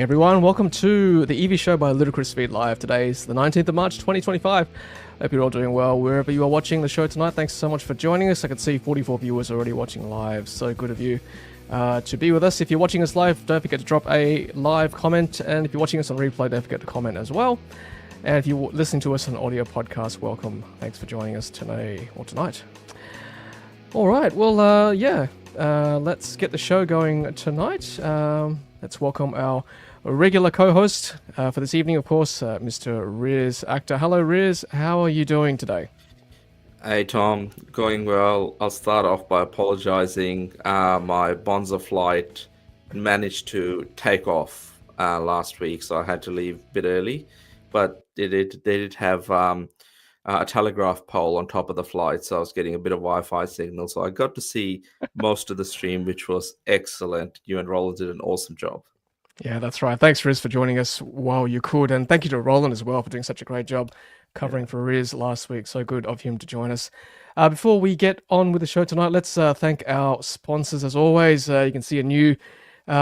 Hey everyone, welcome to the EV show by Ludicrous Feed Live. Today's the 19th of March 2025. Hope you're all doing well wherever you are watching the show tonight. Thanks so much for joining us. I can see 44 viewers already watching live. So good of you to be with us. If you're watching us live, don't forget to drop a live comment. And if you're watching us on replay, don't forget to comment as well. And if you're listening to us on audio podcast, welcome. Thanks for joining us today or tonight. All right, well, let's get the show going tonight. Let's welcome our regular co-host for this evening, of course, Mr. Riz Akhtar. Hello, Riz. How are you doing today? Hey, Tom. Going well. I'll start off by apologizing. My Bonza flight managed to take off last week, so I had to leave a bit early. But they did have a telegraph pole on top of the flight, so I was getting a bit of Wi-Fi signal. So I got to see most of the stream, which was excellent. You and Roland did an awesome job. Yeah, that's right. Thanks, Riz, for joining us while you could. And thank you to Roland as well for doing such a great job covering for Riz last week. So good of him to join us. Before we get on with the show tonight, let's thank our sponsors as always. You can see a new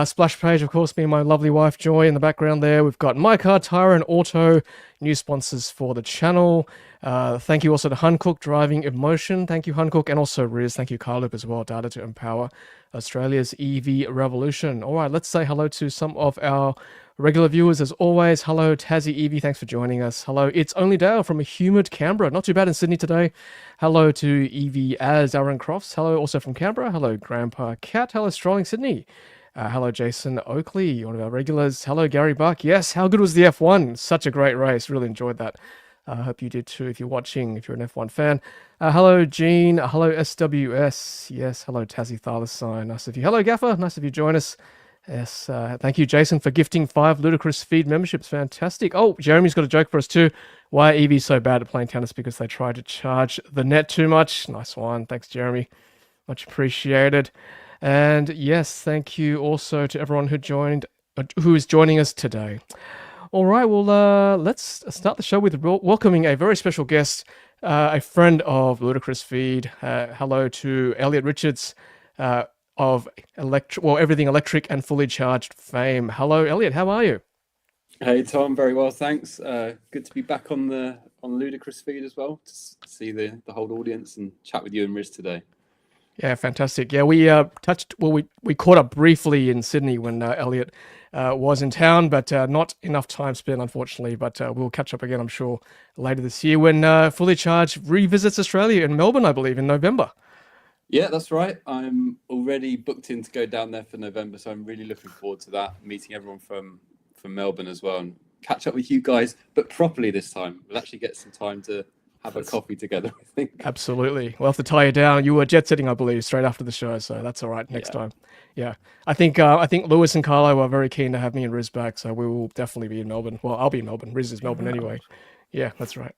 splash page, of course, me and my lovely wife Joy in the background there. We've got mycar, Tyre Auto, new sponsors for the channel. Thank you also to Hankook Driving Emotion. Thank you, Hankook, and also Riz. Thank you, Carloop, as well. Data to empower Australia's EV revolution. All right, let's say hello to some of our regular viewers as always. Hello, Tassie Evie. Thanks for joining us. Hello, it's only Dale from a humid Canberra. Not too bad in Sydney today. Hello to Evie as Aaron Crofts. Hello, also from Canberra. Hello, Grandpa Cat. Hello, Strolling Sydney. Hello, Jason Oakley, one of our regulars. Hello, Gary Buck. Yes, how good was the F1? Such a great race. Really enjoyed that. I hope you did too if you're watching, if you're an F1 fan. Hello, Gene. Hello, SWS. Yes, hello, Tassie Thalassine. Nice of you. Hello, Gaffer. Nice of you to join us. Yes, thank you, Jason, for gifting 5 Ludicrous Feed memberships. Fantastic. Oh, Jeremy's got a joke for us too. Why are EVs so bad at playing tennis? Because they try to charge the net too much. Nice one. Thanks, Jeremy. Much appreciated. And yes, thank you also to everyone who is joining us today. All right, well, let's start the show with welcoming a very special guest, a friend of Ludicrous Feed. Hello to Elliot Richards of Everything Electric and Fully Charged fame. Hello, Elliot. How are you? Hey, Tom. Very well, thanks. Good to be back on Ludicrous Feed as well, to see the whole audience and chat with you and Riz today. Yeah, fantastic. Yeah, we we caught up briefly in Sydney when Elliot was in town, but not enough time spent, unfortunately. But we'll catch up again, I'm sure, later this year when Fully Charged revisits Australia in Melbourne, I believe, in November. Yeah, that's right. I'm already booked in to go down there for November, so I'm really looking forward to that, meeting everyone from Melbourne as well, and catch up with you guys, but properly this time. We'll actually get some time to have a coffee together, I think. Absolutely. We'll have to tie you down. You were jet setting, I believe, straight after the show, so that's all right next time. Yeah. I think Lewis and Carlo are very keen to have me and Riz back, so we will definitely be in Melbourne. Well, I'll be in Melbourne. Riz is Melbourne anyway. Yeah, that's right.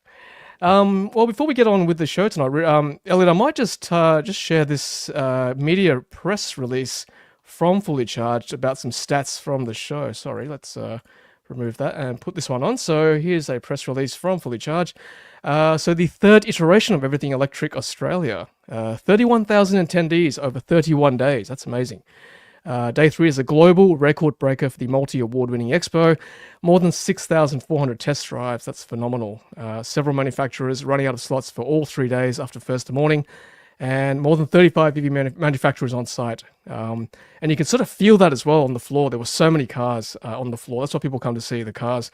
Well, before we get on with the show tonight, Elliot, I might just share this media press release from Fully Charged about some stats from the show. Sorry, let's remove that and put this one on. So here's a press release from Fully Charged. So the third iteration of Everything Electric Australia, 31,000 attendees over 31 days. That's amazing. Day 3 is a global record breaker for the multi-award-winning expo. More than 6,400 test drives. That's phenomenal. Several manufacturers running out of slots for all 3 days after first of morning, and more than 35 EV manufacturers on site. And you can sort of feel that as well on the floor. There were so many cars on the floor. That's what people come to see, the cars.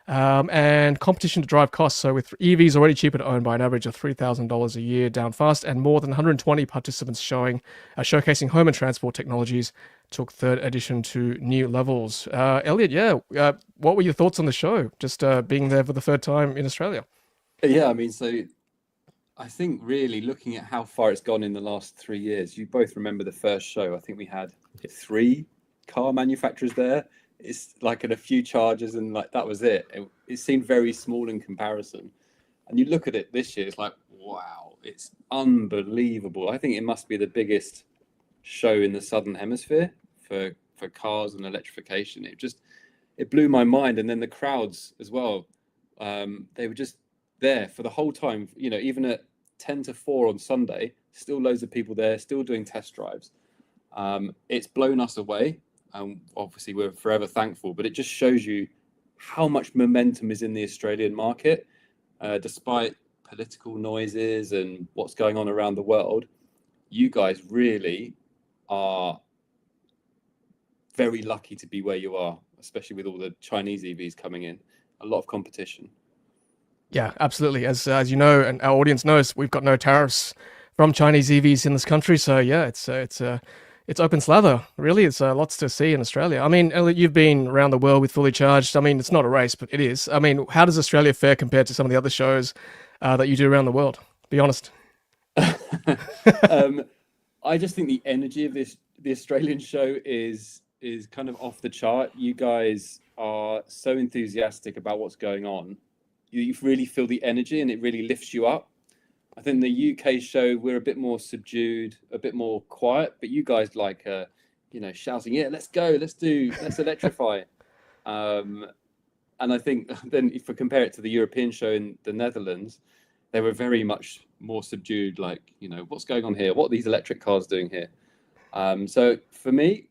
And competition to drive costs. So with EVs already cheaper to own by an average of $3,000 a year, down fast, and more than 120 participants showcasing home and transport technologies, took third edition to new levels. Elliot, what were your thoughts on the show, just being there for the third time in Australia? Yeah, I mean, so I think really looking at how far it's gone in the last 3 years, you both remember the first show. I think we had 3 car manufacturers there. It's like in a few chargers, and like that was it. It seemed very small in comparison. And you look at it this year, it's like, wow, it's unbelievable. I think it must be the biggest show in the Southern Hemisphere for cars and electrification. It blew my mind. And then the crowds as well, they were just there for the whole time. You know, even at 10 to 4 on Sunday, still loads of people there, still doing test drives. It's blown us away. Obviously, we're forever thankful, but it just shows you how much momentum is in the Australian market, despite political noises and what's going on around the world. You guys really are very lucky to be where you are, especially with all the Chinese EVs coming in. A lot of competition. Yeah, absolutely. As you know, and our audience knows, we've got no tariffs from Chinese EVs in this country. So yeah, it's open slather. Really, it's lots to see in Australia. I mean, Elliot, you've been around the world with Fully Charged. I mean, it's not a race, but it is. I mean, how does Australia fare compared to some of the other shows that you do around the world? Be honest. I just think the energy of the Australian show is kind of off the chart. You guys are so enthusiastic about what's going on. You really feel the energy, and it really lifts you up. I think the UK show, we're a bit more subdued, a bit more quiet, but you guys like, shouting, yeah, let's go, let's electrify. And I think then if we compare it to the European show in the Netherlands, they were very much more subdued, like, what's going on here? What are these electric cars doing here? So for me,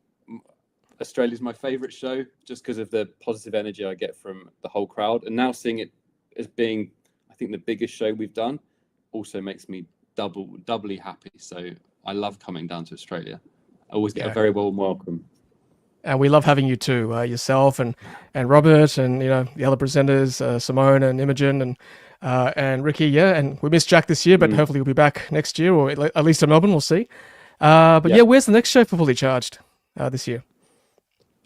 Australia's my favorite show just because of the positive energy I get from the whole crowd. And now seeing it as being, I think, the biggest show we've done also makes me doubly happy. So I love coming down to Australia. I always get a very warm welcome. And we love having you too, yourself and Robert and the other presenters, Simone and Imogen and Ricky. Yeah, and we missed Jack this year, but hopefully he'll be back next year, or at least in Melbourne. We'll see. But where's the next show for Fully Charged this year?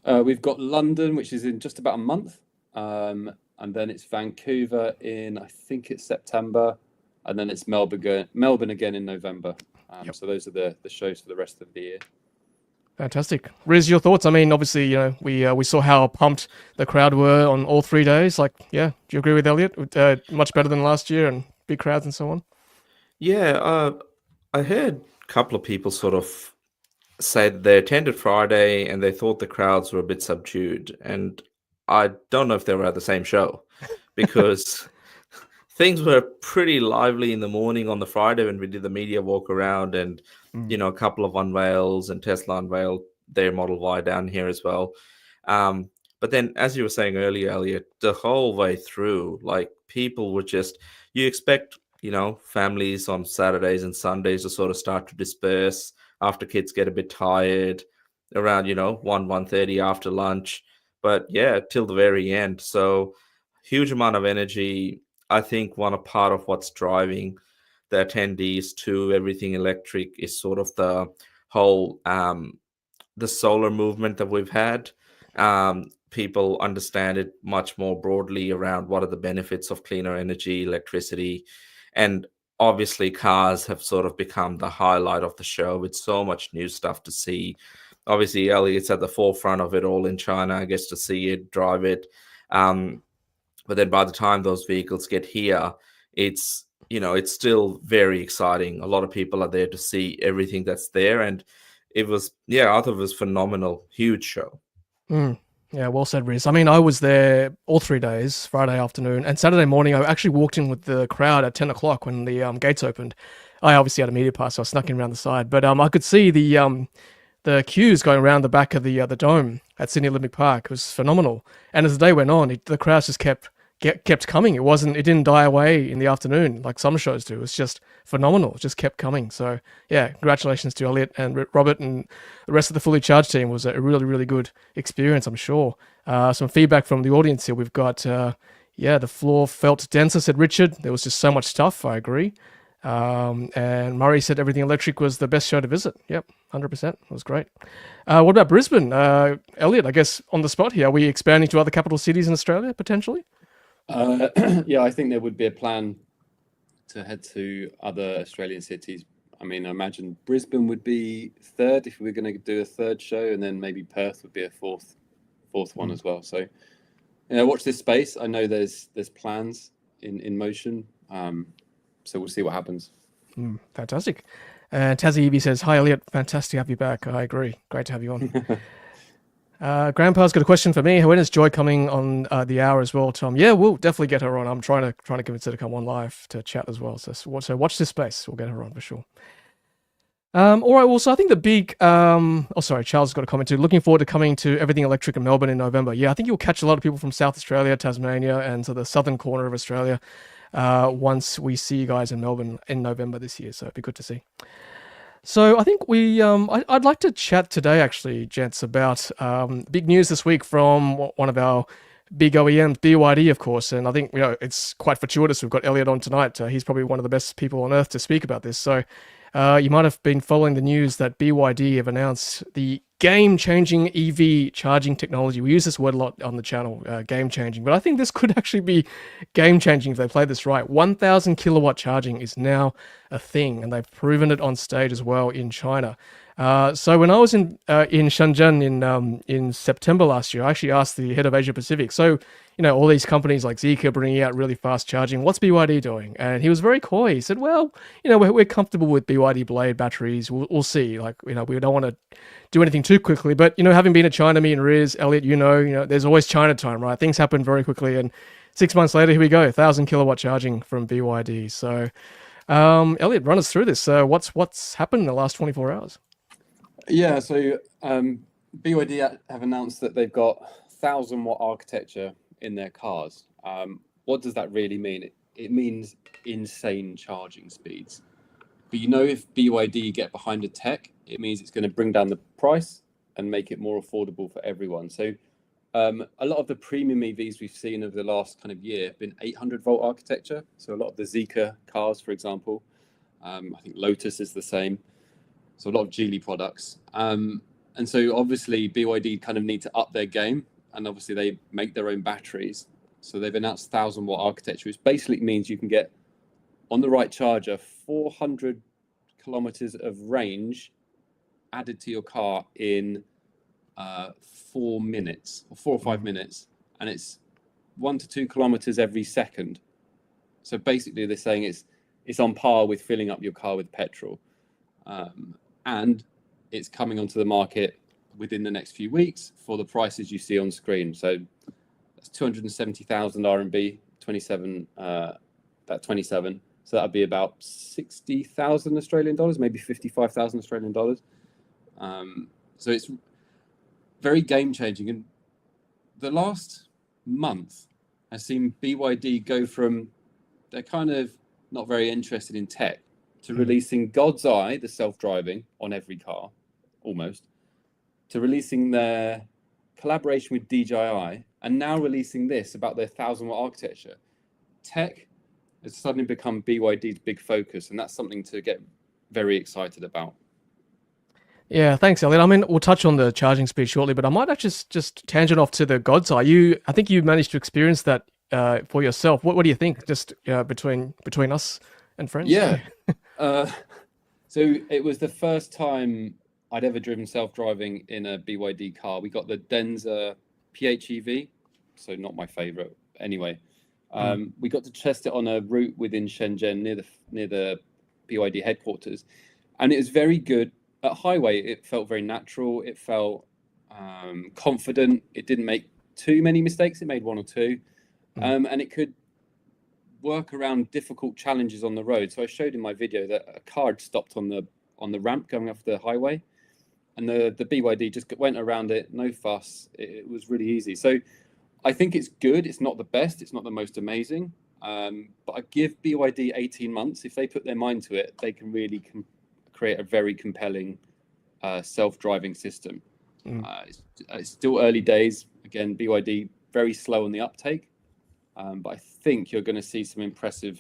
We've got London, which is in just about a month, and then it's Vancouver in, I think it's September, and then it's Melbourne again in November. So those are the shows for the rest of the year. Fantastic. Riz, your thoughts? I mean, obviously, we saw how pumped the crowd were on all 3 days. Like, do you agree with Elliot? Much better than last year and big crowds and so on? Yeah, I heard a couple of people sort of say that they attended Friday and they thought the crowds were a bit subdued. And I don't know if they were at the same show because things were pretty lively in the morning on the Friday when we did the media walk around, and a couple of unveils, and Tesla unveiled their Model Y down here as well. But then, as you were saying earlier, Elliot, the whole way through, like, people were just, you expect, families on Saturdays and Sundays to sort of start to disperse after kids get a bit tired around, 1:30 after lunch. But yeah, till the very end. So huge amount of energy. I think part of what's driving the attendees to everything electric is sort of the whole the solar movement that we've had. People understand it much more broadly around what are the benefits of cleaner energy, electricity, and obviously cars have sort of become the highlight of the show with so much new stuff to see. Obviously, Elliot's at the forefront of it all in China. I guess to see it, drive it. But then by the time those vehicles get here, it's still very exciting. A lot of people are there to see everything that's there. And I thought it was phenomenal. Huge show. Yeah, well said, Riz. I mean, I was there all 3 days, Friday afternoon and Saturday morning. I actually walked in with the crowd at 10 o'clock when the gates opened. I obviously had a media pass, so I snuck in around the side. But I could see the queues going around the back of the dome at Sydney Olympic Park. It was phenomenal. And as the day went on, the crowds just kept coming. It didn't die away in the afternoon like some shows do. It was just phenomenal. It just kept coming. So yeah, congratulations to Elliot and Robert and the rest of the Fully Charged team. It was a really, really good experience, I'm sure. Some feedback from the audience here. We've got, the floor felt denser, said Richard. There was just so much stuff. I agree. And Murray said everything electric was the best show to visit. Yep, 100%. It was great. What about Brisbane? Elliot, I guess on the spot here, are we expanding to other capital cities in Australia potentially? I think there would be a plan to head to other Australian cities. I mean, I imagine Brisbane would be third if we were going to do a third show, and then maybe Perth would be a fourth one as well. So, watch this space. I know there's plans in motion. So we'll see what happens. Fantastic. And Tassie Evie says, "Hi Elliot, fantastic to have you back." I agree. Great to have you on. Grandpa's got a question for me. When is Joy coming on the hour as well, Tom? Yeah, we'll definitely get her on. I'm trying to convince her to come on live to chat as well. So watch this space. We'll get her on for sure. All right. Well, so I think the big. Oh, sorry. Charles has got a comment too. Looking forward to coming to Everything Electric in Melbourne in November. Yeah, I think you'll catch a lot of people from South Australia, Tasmania, and to the southern corner of Australia. Once we see you guys in Melbourne in November this year, so it'd be good to see. So I think I'd like to chat today, actually, gents, about big news this week from one of our big OEMs, BYD, of course. And I think it's quite fortuitous we've got Elliot on tonight. He's probably one of the best people on earth to speak about this. So you might have been following the news that BYD have announced the game-changing EV charging technology. We use this word a lot on the channel, game-changing, but I think this could actually be game-changing if they play this right. 1,000 kilowatt charging is now a thing, and they've proven it on stage as well in China. So when I was in Shenzhen in September last year, I actually asked the head of Asia Pacific. So all these companies like Zeekr bringing out really fast charging. What's BYD doing? And he was very coy. He said, "Well, we're comfortable with BYD Blade batteries. We'll see. Like we don't want to do anything too quickly. But having been to China, me and Riz, Elliot, there's always China time, right? Things happen very quickly, and 6 months later, here we go, 1,000 kilowatt charging from BYD. So, Elliot, run us through this. What's happened in the last 24 hours? Yeah, so BYD have announced that they've got 1,000-watt architecture in their cars. What does that really mean? It means insane charging speeds. But if BYD get behind the tech, it means it's going to bring down the price and make it more affordable for everyone. So a lot of the premium EVs we've seen over the last kind of year have been 800-volt architecture. So a lot of the Zeekr cars, for example, I think Lotus is the same. So a lot of Geely products. And so obviously BYD kind of need to up their game, and obviously they make their own batteries. So they've announced 1,000-watt architecture, which basically means you can get on the right charger 400 kilometers of range added to your car in 4 minutes or 4 or 5 minutes, and it's 1 to 2 kilometers every second. So basically they're saying it's on par with filling up your car with petrol. And it's coming onto the market within the next few weeks for the prices you see on screen. So that's 270,000 RMB, 27. So that'd be about 60,000 Australian dollars, maybe 55,000 Australian dollars. So it's very game changing. And the last month has seen BYD go from, they're kind of not very interested in tech, to releasing God's Eye, the self-driving, on every car, almost, to releasing their collaboration with DJI, and now releasing this about their 1,000-watt architecture. Tech has suddenly become BYD's big focus, and that's something to get very excited about. Yeah, thanks, Elliot. I mean, we'll touch on the charging speed shortly, but I might actually just tangent off to the God's Eye. I think you managed to experience that for yourself. What do you think, just between us and friends? Yeah. So it was the first time I'd ever driven self-driving in a BYD car. We got the Denza PHEV, so not my favorite. Anyway, we got to test it on a route within Shenzhen near the BYD headquarters, and it was very good. At highway, it felt very natural. It felt confident. It didn't make too many mistakes. It made one or two, and it could work around difficult challenges on the road. So I showed in my video that a car had stopped on the ramp going off the highway, and the BYD just went around it, no fuss. It was really easy. So I think it's good. It's not the best. It's not the most amazing. But I give BYD 18 months. If they put their mind to it, they can really create a very compelling self-driving system. It's still early days. Again, BYD very slow on the uptake. But I think you're going to see some impressive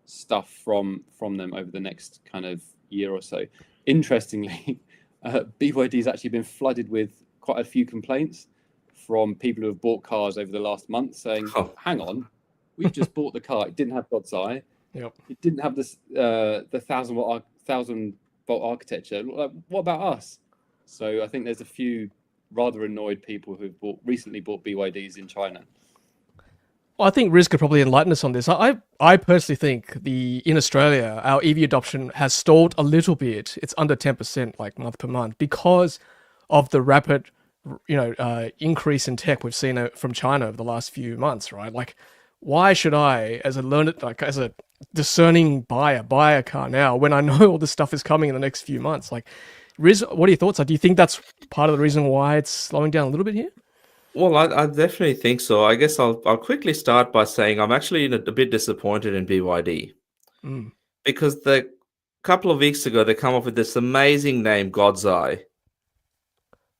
stuff from them over the next kind of year or so. Interestingly, BYD's actually been flooded with quite a few complaints from people who have bought cars over the last month saying, hang on, we've just bought the car. It didn't have God's Eye. Yep. It didn't have this the 1,000-volt architecture. What about us? So I think there's a few rather annoyed people who've recently bought BYDs in China. Well, I think Riz could probably enlighten us on this. I personally think in Australia, our EV adoption has stalled a little bit. It's under 10%, like month per month, because of the rapid, increase in tech we've seen from China over the last few months, right? Like, why should I, as a discerning buyer buy a car now when I know all this stuff is coming in the next few months? Like, Riz, what are your thoughts? Do you think that's part of the reason why it's slowing down a little bit here? Well, I definitely think so. I guess I'll quickly start by saying I'm actually a bit disappointed in BYD Mm. because the couple of weeks ago they come up with this amazing name, God's Eye,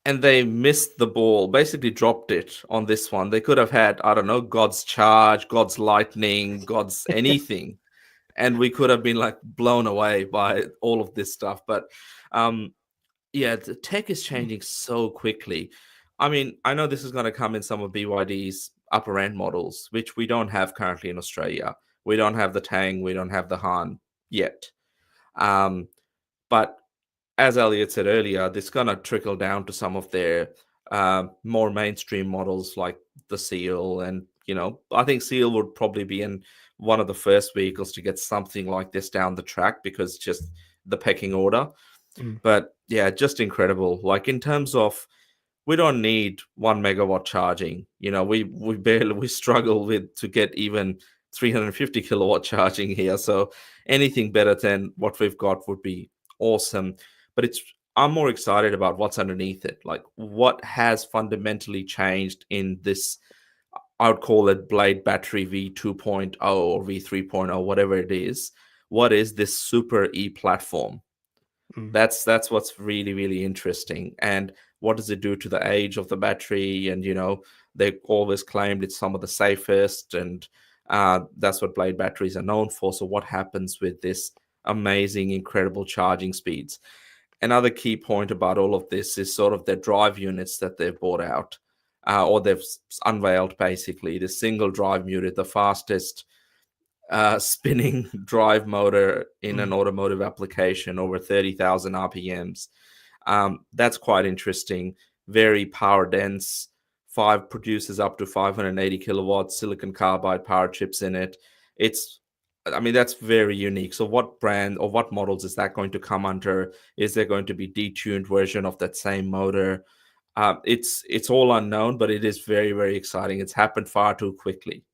and they missed the ball, basically dropped it on this one. They could have had, I don't know, God's Charge, God's Lightning, God's anything, and we could have been like blown away by all of this stuff. But yeah, the tech is changing so quickly. I mean, I know this is going to come in some of BYD's upper end models, which we don't have currently in Australia. We don't have the Tang, we don't have the Han yet. But as Elliot said earlier, this is going to trickle down to some of their more mainstream models like the Seal. And, I think Seal would probably be in one of the first vehicles to get something like this down the track because just the pecking order. But yeah, just incredible. Like in terms of, we don't need 1 megawatt charging. We struggle to get even 350 kilowatt charging here. So anything better than what we've got would be awesome. But I'm more excited about what's underneath it. Like what has fundamentally changed in this, I would call it Blade Battery V2.0 or V3.0, whatever it is. What is this Super E platform? That's what's really, really interesting. And what does it do to the age of the battery? And, they always claimed it's some of the safest, and that's what Blade batteries are known for. So what happens with this amazing, incredible charging speeds? Another key point about all of this is sort of their drive units that they've brought out, or they've unveiled, basically. The single drive unit, the fastest spinning drive motor in an automotive application, over 30,000 RPMs. That's quite interesting. Very power dense. Produces up to 580 kilowatts, silicon carbide power chips in it. That's very unique. So what brand or what models is that going to come under? Is there going to be detuned version of that same motor? It's all unknown, but it is very, very exciting. It's happened far too quickly.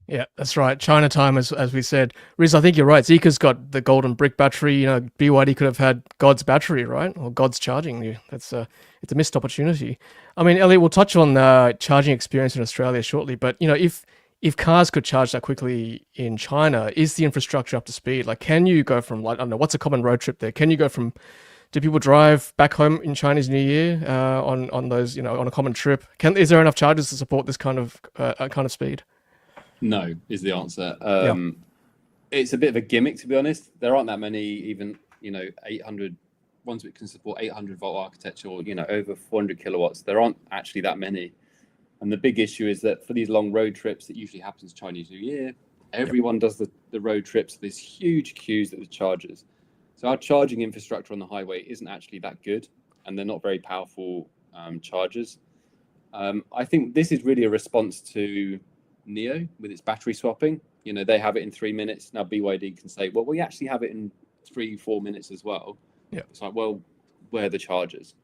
Yeah, that's right. China time, as we said. Riz, I think you're right. Zeekr's got the golden brick battery. BYD could have had God's battery, right? Or God's charging. It's a missed opportunity. I mean, Elliot, we'll touch on charging experience in Australia shortly. But if cars could charge that quickly in China, is the infrastructure up to speed? Like, can you go from, like, I don't know, what's a common road trip there? Can you go from, do people drive back home in Chinese New Year on those, on a common trip? Is there enough chargers to support this kind of speed? No, is the answer. It's a bit of a gimmick, to be honest. There aren't that many, even 800 ones that can support 800 volt architecture, or over 400 kilowatts. There aren't actually that many. And the big issue is that for these long road trips, that usually happens Chinese New Year. Everyone does the road trips. There's huge queues at the chargers. So our charging infrastructure on the highway isn't actually that good, and they're not very powerful chargers. I think this is really a response to Neo with its battery swapping. They have it in 3 minutes. Now BYD can say, well, we actually have it in 3-4 minutes as well. It's like, well, where are the chargers?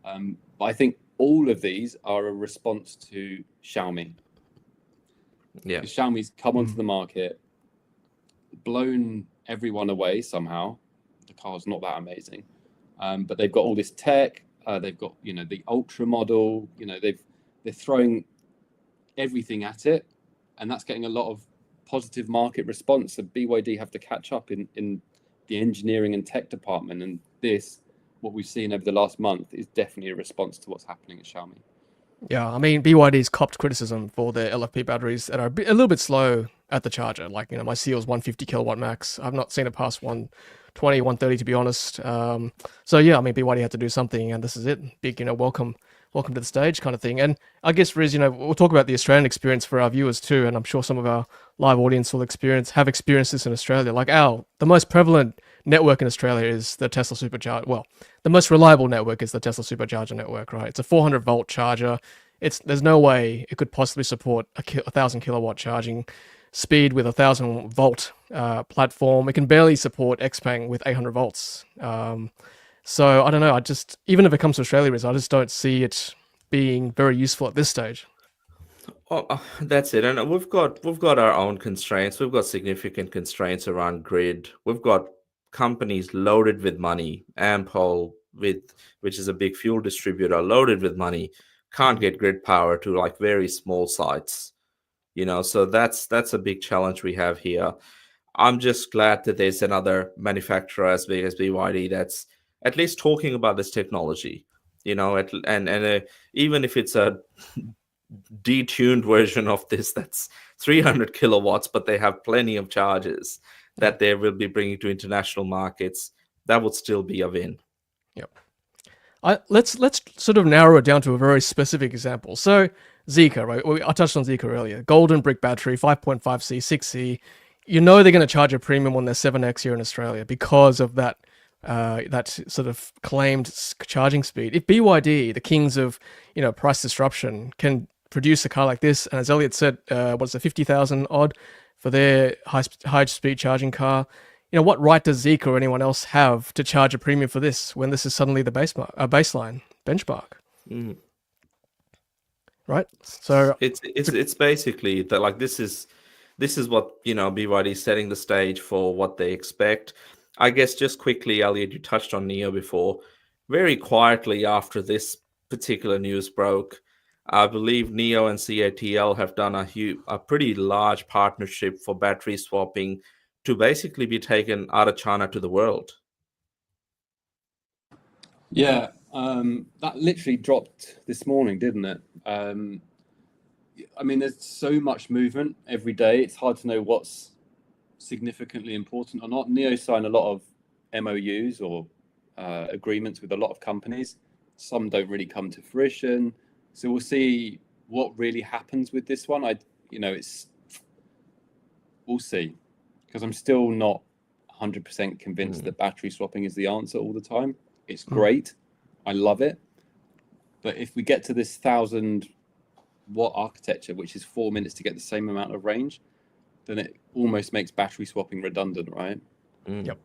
But I think all of these are a response to Xiaomi. Xiaomi's come onto the market, blown everyone away somehow. The car's not that amazing, but they've got all this tech. They've got the Ultra model. They're throwing everything at it, and that's getting a lot of positive market response. So BYD have to catch up in the engineering and tech department, and what we've seen over the last month is definitely a response to what's happening at Xiaomi. Yeah, I mean, BYD's copped criticism for their LFP batteries that are a little bit slow at the charger. Like, my Seal's 150 kilowatt max. I've not seen it past 120, 130, to be honest. So yeah, I mean, BYD had to do something, and this is it. Big, welcome to the stage kind of thing. And I guess, Riz, we'll talk about the Australian experience for our viewers too, and I'm sure some of our live audience will have experienced this in Australia. Like the most prevalent network in Australia is the Tesla Supercharger. Well, the most reliable network is the Tesla Supercharger network, right? It's a 400 volt charger. There's no way it could possibly support a 1,000 kilowatt charging speed with a 1,000 volt platform. It can barely support Xpeng with 800 volts. So I don't know. Even if it comes to Australia, I just don't see it being very useful at this stage. Well, that's it, and we've got our own constraints. We've got significant constraints around grid. We've got companies loaded with money. Ampol, which is a big fuel distributor, loaded with money, can't get grid power to like very small sites. So that's a big challenge we have here. I'm just glad that there's another manufacturer as big as BYD that's at least talking about this technology. Even if it's a detuned version of this that's 300 kilowatts, but they have plenty of charges that they will be bringing to international markets, that would still be a win. Yep. Let's sort of narrow it down to a very specific example. So Zeekr, right? I touched on Zeekr earlier. Golden brick battery, 5.5C, 6C. They're going to charge a premium on their 7X here in Australia because of that sort of claimed charging speed. If BYD, the kings of price disruption, can produce a car like this, and as Elliot said, what's it, 50,000 odd for their high speed charging car? What right does Zeekr or anyone else have to charge a premium for this when this is suddenly the baseline benchmark? Mm. Right. So it's basically that, like, this is what BYD is setting the stage for what they expect. I guess just quickly, Elliot, you touched on NIO before. Very quietly after this particular news broke, I believe NIO and CATL have done a pretty large partnership for battery swapping to basically be taken out of China to the world. Yeah, that literally dropped this morning, didn't it? There's so much movement every day. It's hard to know what's significantly important or not. NIO signed a lot of MOUs or agreements with a lot of companies. Some don't really come to fruition. So we'll see what really happens with this one. We'll see. Because I'm still not 100% convinced that battery swapping is the answer all the time. It's great. I love it. But if we get to this 1,000-watt architecture, which is 4 minutes to get the same amount of range, then it almost makes battery swapping redundant, right? Yep,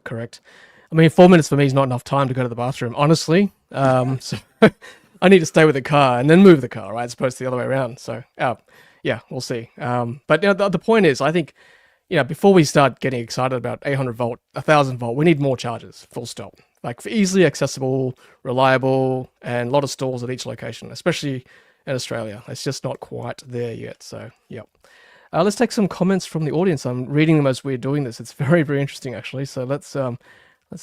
correct. 4 minutes for me is not enough time to go to the bathroom, honestly. So I need to stay with the car and then move the car, right, as opposed to the other way around. So, we'll see. But the point is, I think, before we start getting excited about 800 volt, 1,000 volt, we need more chargers, full stop. Like, easily accessible, reliable, and a lot of stalls at each location, especially in Australia. It's just not quite there yet. So, yep. Let's take some comments from the audience. I'm reading them as we're doing this. It's very, very interesting, actually. So let's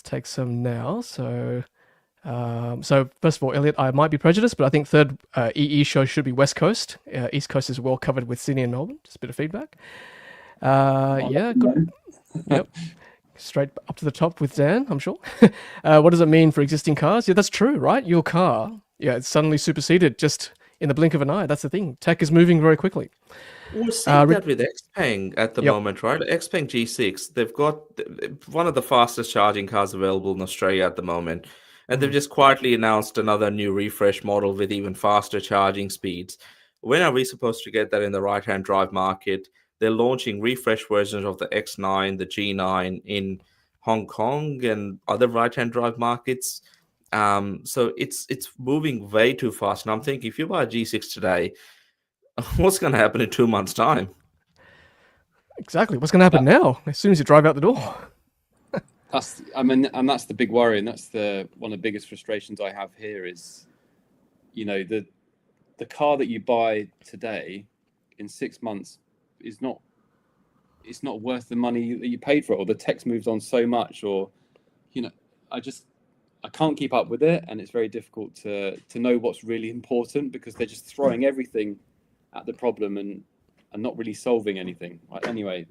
take some now. So first of all, Elliot, I might be prejudiced, but I think third EE show should be West Coast. East Coast is well covered with Sydney and Melbourne. Just a bit of feedback. Yeah, good. Yep. Straight up to the top with Dan, I'm sure. What does it mean for existing cars? Yeah, that's true, right? Your car, it's suddenly superseded just in the blink of an eye. That's the thing. Tech is moving very quickly. We're seeing that with Xpeng at the moment, right? Xpeng G6, they've got one of the fastest charging cars available in Australia at the moment. And they've just quietly announced another new refresh model with even faster charging speeds. When are we supposed to get that in the right-hand drive market? They're launching refresh versions of the X9, the G9 in Hong Kong and other right-hand drive markets. So it's moving way too fast. And I'm thinking, if you buy a G6 today, what's going to happen in 2 months' time? Exactly. What's going to happen now? As soon as you drive out the door. That's the big worry, and that's one of the biggest frustrations I have here is, the car that you buy today in 6 months is not worth the money that you paid for it, or the tech's moved on so much, or I can't keep up with it, and it's very difficult to know what's really important because they're just throwing everything at the problem and not really solving anything. Right? Anyway,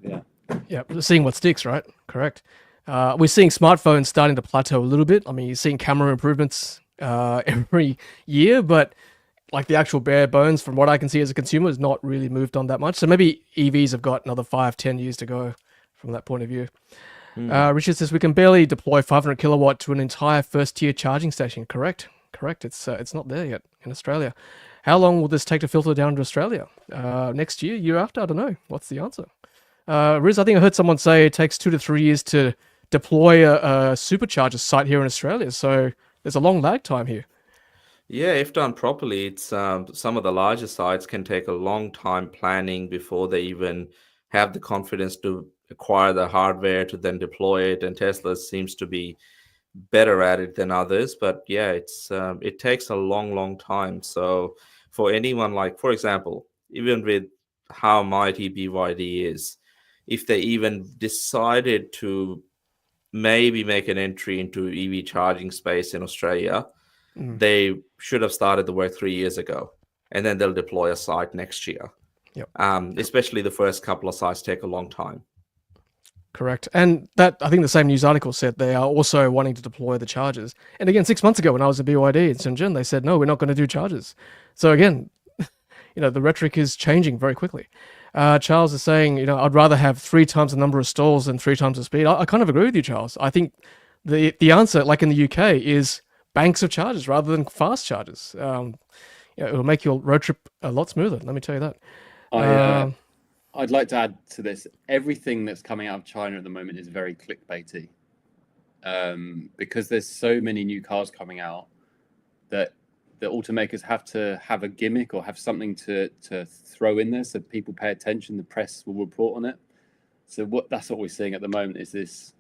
yeah, seeing what sticks, right? Correct. We're seeing smartphones starting to plateau a little bit. You're seeing camera improvements every year, but like the actual bare bones, from what I can see as a consumer, has not really moved on that much. So maybe EVs have got another 5-10 years to go from that point of view. Richard says we can barely deploy 500 kilowatt to an entire first-tier charging station. Correct. It's not there yet in Australia. How long will this take to filter down to Australia? Next year, year after? I don't know. What's the answer? Riz, I think I heard someone say it takes 2 to 3 years to deploy a supercharger site here in Australia. So there's a long lag time here. Yeah, if done properly, it's some of the larger sites can take a long time planning before they even have the confidence to acquire the hardware to then deploy it. And Tesla seems to be better at it than others. But yeah, it takes a long, long time. So for anyone like, for example, even with how mighty BYD is, if they even decided to maybe make an entry into EV charging space in Australia, Mm. they should have started the work 3 years ago, and then they'll deploy a site next year. Yep. Especially the first couple of sites take a long time. Correct. And that, I think the same news article said they are also wanting to deploy the chargers. And again, 6 months ago when I was at BYD in Shenzhen, they said, no, we're not going to do chargers. So again, the rhetoric is changing very quickly. Charles is saying, I'd rather have 3 times the number of stalls than 3 times the speed. I kind of agree with you, Charles. I think the answer, like in the UK, is banks of chargers rather than fast chargers. It'll make your road trip a lot smoother. Let me tell you that. I'd like to add to this. Everything that's coming out of China at the moment is very clickbaity, because there's so many new cars coming out that the automakers have to have a gimmick or have something to throw in there so people pay attention. The press will report on it. So that's what we're seeing at the moment is this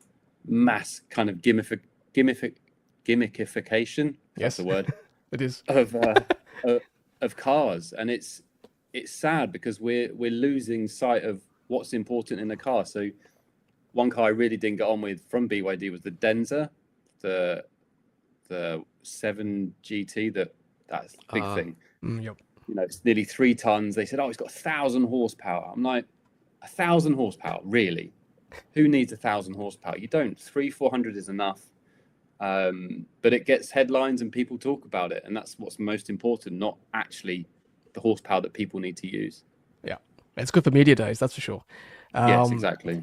mass kind of gamification. Yes, That's the word. it is of cars, and it's sad because we're losing sight of what's important in the car. So one car I really didn't get on with from BYD was the Denza, the 7 GT. That's the big thing. Yep. It's nearly 3 tons. They said, oh, it's got 1,000 horsepower. I'm like, 1,000 horsepower, really? Who needs 1,000 horsepower? You don't. 300-400 is enough. But it gets headlines and people talk about it, and that's what's most important, not actually the horsepower that people need to use. Yeah, it's good for media days, that's for sure. Yes, exactly.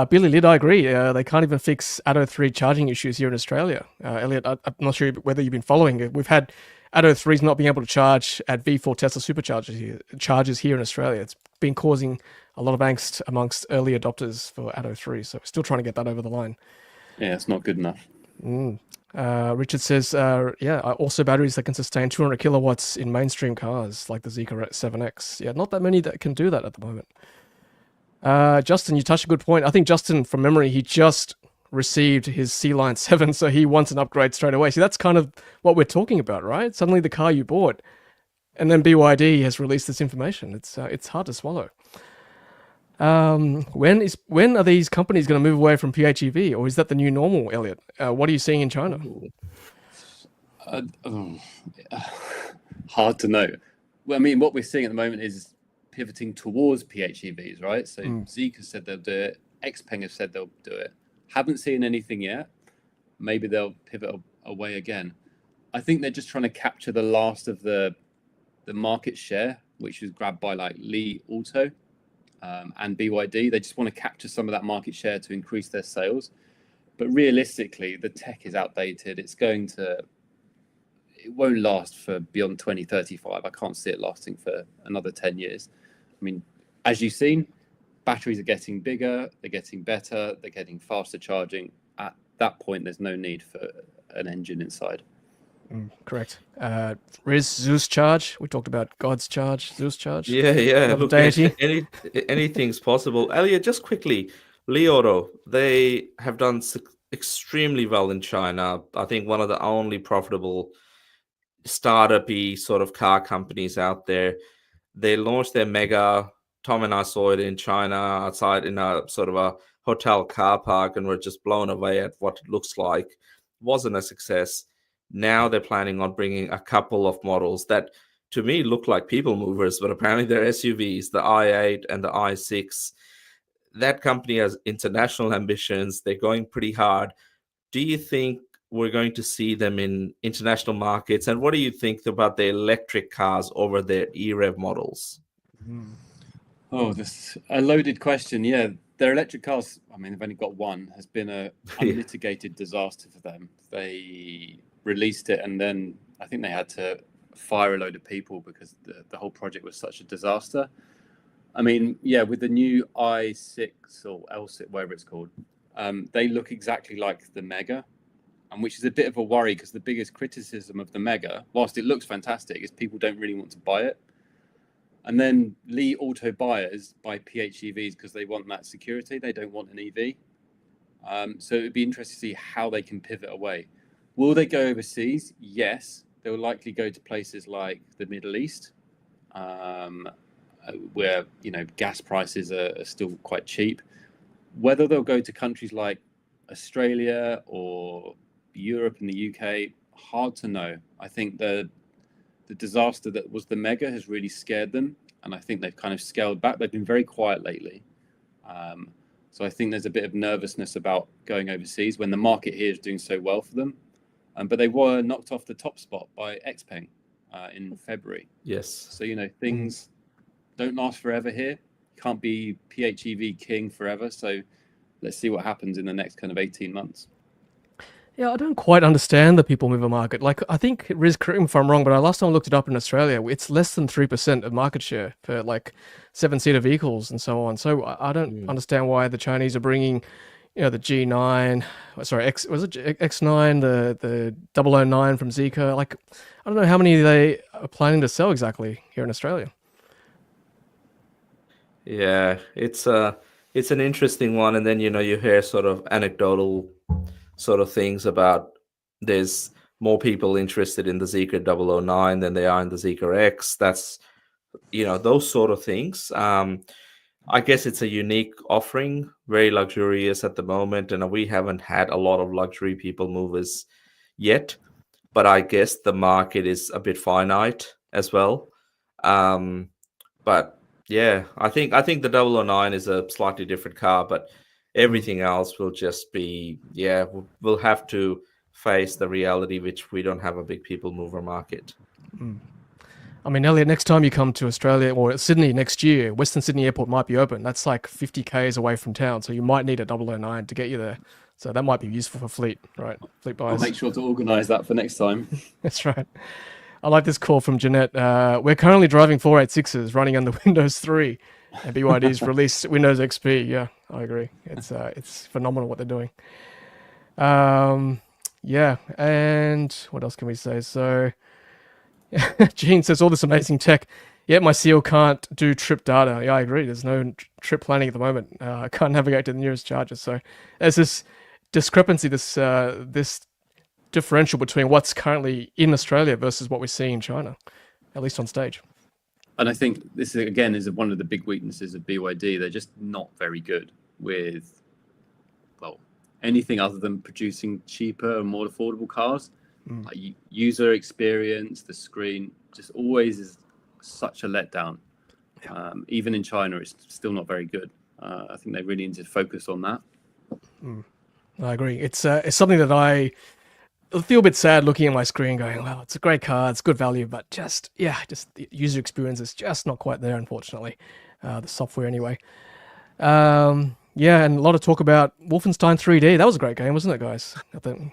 Billy Lid, I agree. They can't even fix Atto 3 charging issues here in Australia. Elliot, I'm not sure whether you've been following it. We've had Atto 3s not being able to charge at V4 Tesla Superchargers here in Australia. It's been causing a lot of angst amongst early adopters for Atto 3, so we're still trying to get that over the line. Yeah, it's not good enough. Richard says, also batteries that can sustain 200 kilowatts in mainstream cars like the Zeekr 7X. Yeah, not that many that can do that at the moment. Justin, you touched a good point. I think Justin, from memory, he just received his Sealion 7, so he wants an upgrade straight away. See, that's kind of what we're talking about, right? Suddenly the car you bought, and then BYD has released this information. It's hard to swallow. When are these companies going to move away from PHEV, or is that the new normal, Elliot? What are you seeing in China? Hard to know. Well, I mean, what we're seeing at the moment is pivoting towards PHEVs, right? So Zeekr has said they'll do it. Xpeng has said they'll do it. Haven't seen anything yet. Maybe they'll pivot away again. I think they're just trying to capture the last of the market share, which was grabbed by like Li Auto and BYD. They just want to capture some of that market share to increase their sales. But realistically, the tech is outdated. It won't last for beyond 2035. I can't see it lasting for another 10 years. I mean, as you've seen, batteries are getting bigger, they're getting better, they're getting faster charging. At that point, there's no need for an engine inside. Correct. Riz, Zeus charge. We talked about God's charge, Zeus charge. Yeah. Look, deity. Anything's possible. Elliot, just quickly, Li Auto, they have done extremely well in China. I think one of the only profitable startup-y sort of car companies out there. They launched their Mega. Tom and I saw it in China outside in a sort of a hotel car park, and we're just blown away at what it looks like. Wasn't a success. Now they're planning on bringing a couple of models that to me look like people movers, but apparently they're SUVs, the i8 and the i6. That company has international ambitions. They're going pretty hard. Do you think we're going to see them in international markets? And what do you think about the electric cars over their e-rev models? Oh, this a loaded question. Yeah, their electric cars, I mean, they've only got one, has been a unmitigated disaster for them. They released it, and then I think they had to fire a load of people because the whole project was such a disaster. I mean, yeah, with the new i6 or L6, whatever it's called, they look exactly like the Mega. and which is a bit of a worry because the biggest criticism of the Mega, whilst it looks fantastic, is people don't really want to buy it. And then Li Auto buyers buy PHEVs because they want that security. They don't want an EV. So it would be interesting to see how they can pivot away. Will they go overseas? Yes. They will likely go to places like the Middle East, where gas prices are still quite cheap. Whether they'll go to countries like Australia or Europe and the UK, hard to know. I think the disaster that was the Mega has really scared them, and I think they've kind of scaled back. They've been very quiet lately. So I think there's a bit of nervousness about going overseas when the market here is doing so well for them. But they were knocked off the top spot by Xpeng in February. Yes. So, things don't last forever here. Can't be PHEV king forever. So let's see what happens in the next kind of 18 months. Yeah, I don't quite understand the people mover market. Like, I think, Riz, correct me if I'm wrong, but last time I looked it up in Australia, it's less than 3% of market share for like 7-seater vehicles and so on. So I don't understand why the Chinese are bringing, the G9, X9, the 009 from Zeekr. Like, I don't know how many they are planning to sell exactly here in Australia. Yeah, it's an interesting one, and then you hear sort of anecdotal sort of things about there's more people interested in the Zeekr 009 than they are in the Zeekr X. That's those sort of things. I guess it's a unique offering, very luxurious at the moment, and we haven't had a lot of luxury people movers yet. But I guess the market is a bit finite as well. But yeah, I think the 009 is a slightly different car, but everything else will just be, we'll have to face the reality, which we don't have a big people mover market. I mean, Elliot, next time you come to Australia or Sydney next year, Western Sydney Airport might be open. That's like 50 k's away from town, so you might need a 009 to get you there. So that might be useful for fleet, right? Fleet buyers. I'll make sure to organise that for next time. That's right. I like this call from Jeanette. We're currently driving 486s running under Windows 3, and BYD's released Windows XP. Yeah, I agree. It's phenomenal what they're doing. Yeah, and what else can we say? So, Gene says all this amazing tech. Yeah, my Seal can't do trip data. Yeah, I agree. There's no trip planning at the moment. I can't navigate to the nearest charger. So there's this discrepancy, this differential between what's currently in Australia versus what we see in China, at least on stage. And I think this again is one of the big weaknesses of BYD. They're just not very good with, anything other than producing cheaper and more affordable cars. Like user experience, the screen just always is such a letdown. Even in China, it's still not very good. I think they really need to focus on that. I agree. It's something that I feel a bit sad looking at my screen going, wow, it's a great car, it's good value, but just the user experience is just not quite there, unfortunately. The software anyway. Yeah, and a lot of talk about Wolfenstein 3D. That was a great game, wasn't it, guys?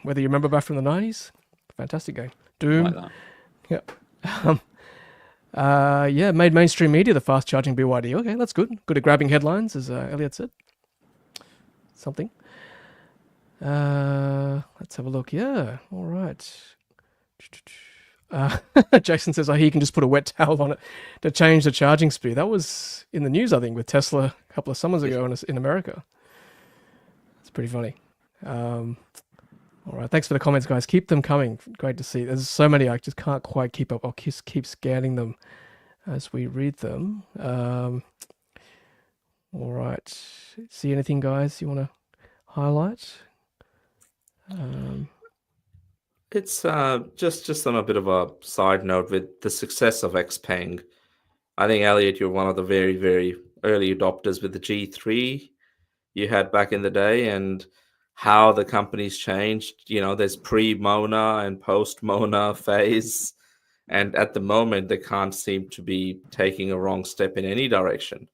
Whether you remember back from the 90s, fantastic game. Doom. Like that. Yeah, made mainstream media, the fast charging BYD. Okay, that's good. Good at grabbing headlines, as Elliot said. Something. Let's have a look. Yeah, all right. Jason says, I hear you can just put a wet towel on it to change the charging speed. That was in the news, I think, with Tesla a couple of summers ago in America. It's pretty funny. All right, thanks for the comments, guys. Keep them coming. Great to see. There's so many, I just can't quite keep up. I'll just keep scanning them as we read them. All right. See anything, guys, you want to highlight? It's just on a bit of a side note with the success of Xpeng. I think, Elliot, you're one of the very, very early adopters with the G3 you had back in the day, and how the company's changed. There's pre-Mona and post-Mona phase, and at the moment they can't seem to be taking a wrong step in any direction.